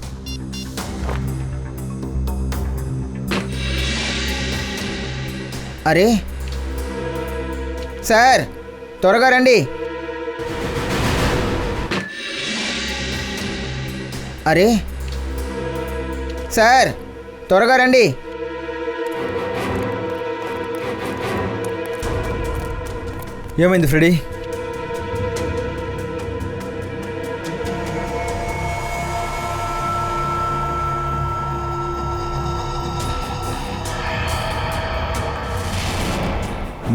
S2: అరే సార్, త్వరగా రండి. అరే సార్, త్వరగా రండి. ఏమైంది ఫ్రెడీ?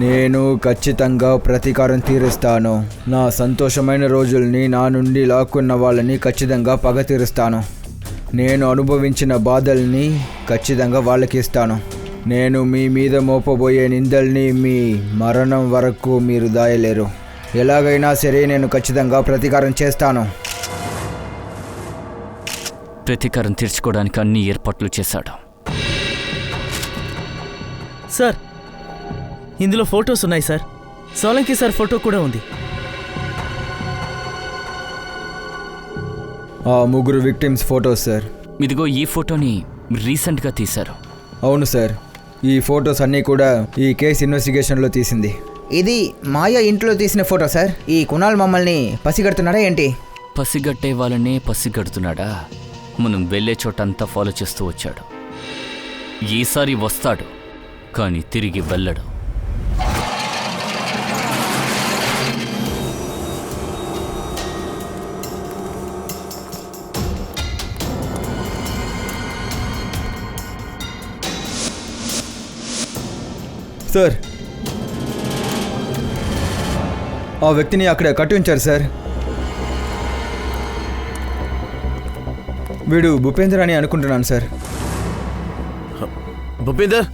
S2: నేను ఖచ్చితంగా ప్రతీకారం తీరుస్తాను. నా సంతోషమైన రోజుల్ని నా నుండి లాక్కున్న వాళ్ళని ఖచ్చితంగా పగ తీరుస్తాను. నేను అనుభవించిన బాధల్ని ఖచ్చితంగా వాళ్ళకి ఇస్తాను. నేను మీ మీద మోపబోయే నిందల్ని మీ మరణం వరకు మీరు దాయలేరు. ఎలాగైనా సరే నేను ఖచ్చితంగా ప్రతీకారం చేస్తాను.
S4: ప్రతీకారం తీర్చుకోవడానికి అన్ని ఏర్పాట్లు చేశాడు.
S1: సార్, ఇందులో ఫొటోస్ ఉన్నాయి సార్. సోలంకి సార్ ఫోటో కూడా ఉంది.
S2: ఆ ముగ్గురు విక్టిమ్స్ ఫొటోస్ సార్.
S4: ఇదిగో ఈ ఫోటోని రీసెంట్గా తీశారు.
S2: అవును సార్, ఈ ఫొటోస్ అన్నీ కూడా ఈ కేసు ఇన్వెస్టిగేషన్లో తీసింది. ఇది మాయ ఇంట్లో తీసిన ఫోటో సార్. ఈ కునాల్ మమ్మల్ని పసిగడుతున్నాడా ఏంటి?
S4: పసిగట్టే వాళ్ళనే పసిగడుతున్నాడా? మనం వెళ్ళే చోటంతా ఫాలో చేస్తూ వచ్చాడు. ఈసారి వస్తాడు, కానీ తిరిగి వెళ్ళడు.
S2: సార్, ఆ వ్యక్తిని అక్కడ కట్టి ఉంచారు సార్. వీడు భూపేందర్ అని అనుకుంటున్నాను సార్.
S7: భూపేందర్,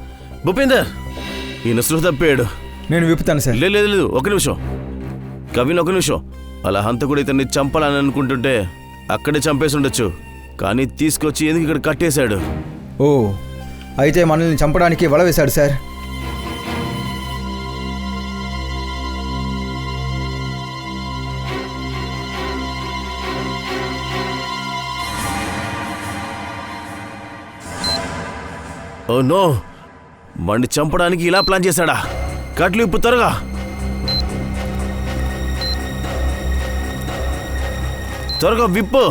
S7: భూపేందర్, ఈయన సృహ తప్పాడు.
S2: నేను విప్పుతాను సార్.
S7: లేదు లేదు లేదు, ఒక నిమిషం కవిన్, ఒక నిమిషం. అలా హంతకుడు ఇతన్ని చంపాలని అనుకుంటుంటే అక్కడే చంపేసి ఉండొచ్చు, కానీ తీసుకొచ్చి ఎందుకు ఇక్కడ కట్టేశాడు?
S2: ఓ, అయితే మనల్ని చంపడానికి వల వేశాడు సార్.
S7: ఓ నో, వాడిని చంపడానికి ఇలా ప్లాన్ చేశాడా? కట్లు ఇప్పు త్వరగా. త్వరగా విప్పు.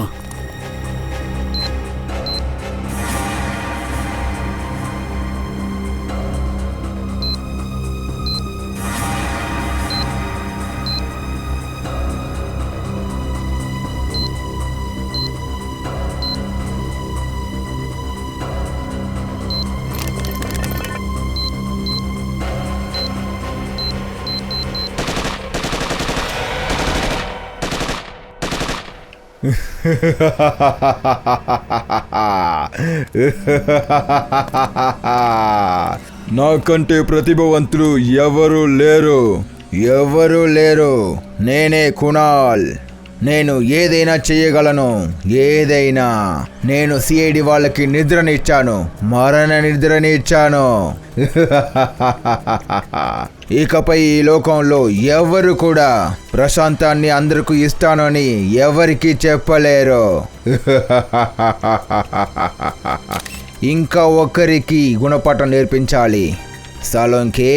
S5: నాకంటే ప్రతిభావంతులు ఎవరు లేరు.
S2: నేనే కునాల్. నేను ఏదైనా చేయగలను, ఏదైనా. నేను సిఐడి వాళ్ళకి నిద్రనిచ్చాను, మరణ నిద్రనిచ్చాను. ఇకపై ఈ లోకంలో ఎవరు కూడా ప్రశాంతాన్ని అందరికీ ఇస్తానని ఎవరికి చెప్పలేరు. ఇంకా ఒక్కరికి గుణపాఠం నేర్పించాలి. సలోంకి,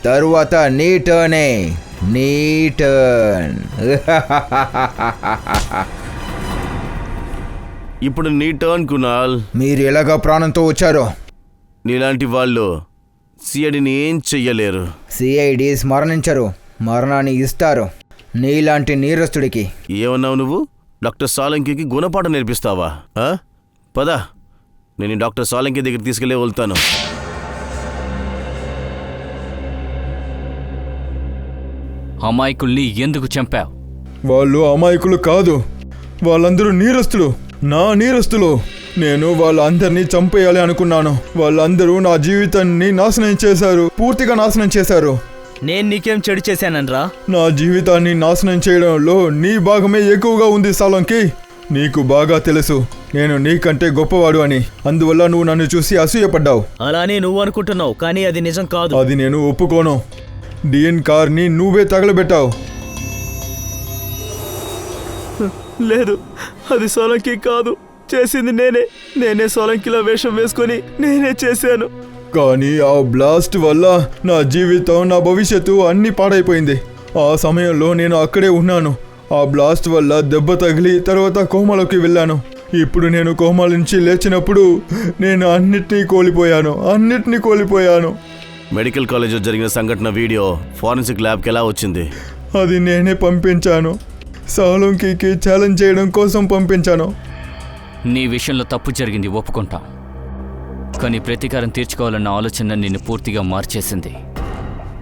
S2: తరువాత నీ టర్నే. నీ టర్న్.
S7: ఇప్పుడు నీ టర్న్ కునాల్.
S2: మీరు ఎలాగా ప్రాణంతో వచ్చారో?
S7: నీలాంటి వాళ్ళు సిఐడిని ఏం చెయ్యలేరు.
S2: సిఐడిస్ మరణించరు, మరణాన్ని ఇస్తారు నీలాంటి నీరస్తుడికి.
S7: ఏమన్నావు నువ్వు? డాక్టర్ సాలంకికి గుణపాఠం నేర్పిస్తావా? పద, నేను డాక్టర్ సాలంకి దగ్గర తీసుకెళ్ళి వెళ్తాను.
S4: అమాయకుల్ని ఎందుకు చంపావు?
S5: వాళ్ళు అమాయకులు కాదు, వాళ్ళందరూ నీరస్తులు, నా నీరస్తులు. నేను వాళ్ళందరినీ చంపేయాలి అనుకున్నాను. వాళ్ళందరూ నా జీవితాన్ని నాశనం చేశారు, పూర్తిగా నాశనం చేశారు.
S1: నేను నీకేం చెడు చేశానన్రా?
S5: నా జీవితాన్ని నాశనం చేయడంలో నీ భాగమే ఎక్కువగా ఉంది సాలంకి. నీకు బాగా తెలుసు నేను నీకంటే గొప్పవాడు అని. అందువల్ల నువ్వు నన్ను చూసి అసూయపడ్డావు.
S1: అలానే నువ్వు అనుకుంటున్నావు, కానీ అది నిజం కాదు.
S5: అది నేను ఒప్పుకోను. డిఎన్ కార్ని నువ్వే తగలబెట్టావు.
S1: లేదు, అది సోలంకి కాదు, చేసింది నేనే సోలంకిలా వేషం వేసుకొని నేనే చేశాను.
S5: కానీ ఆ బ్లాస్ట్ వల్ల నా జీవితం, నా భవిష్యత్తు అన్నీ పాడైపోయింది. ఆ సమయంలో నేను అక్కడే ఉన్నాను. ఆ బ్లాస్ట్ వల్ల దెబ్బ తగిలి తర్వాత కోమాలోకి వెళ్ళాను. ఇప్పుడు నేను కోమాల నుంచి లేచినప్పుడు నేను అన్నిటినీ కోల్పోయాను.
S7: మెడికల్ కాలేజ్లో జరిగిన సంఘటన వీడియో ఫారెన్సిక్ ల్యాబ్కి ఎలా వచ్చింది?
S5: అది నేనే పంపించాను. సాలంకికి ఛాలెంజ్ చేయడం కోసం పంపించాను.
S4: నీ విషయంలో తప్పు జరిగింది, ఒప్పుకుంటాం. కానీ ప్రతీకారం తీర్చుకోవాలన్న ఆలోచన నిన్ను పూర్తిగా మార్చేసింది.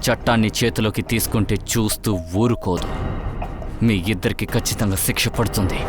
S4: చట్టాన్ని చేతిలోకి తీసుకుంటే చూస్తూ ఊరుకోదు. మీ ఇద్దరికి ఖచ్చితంగా శిక్ష పడుతుంది.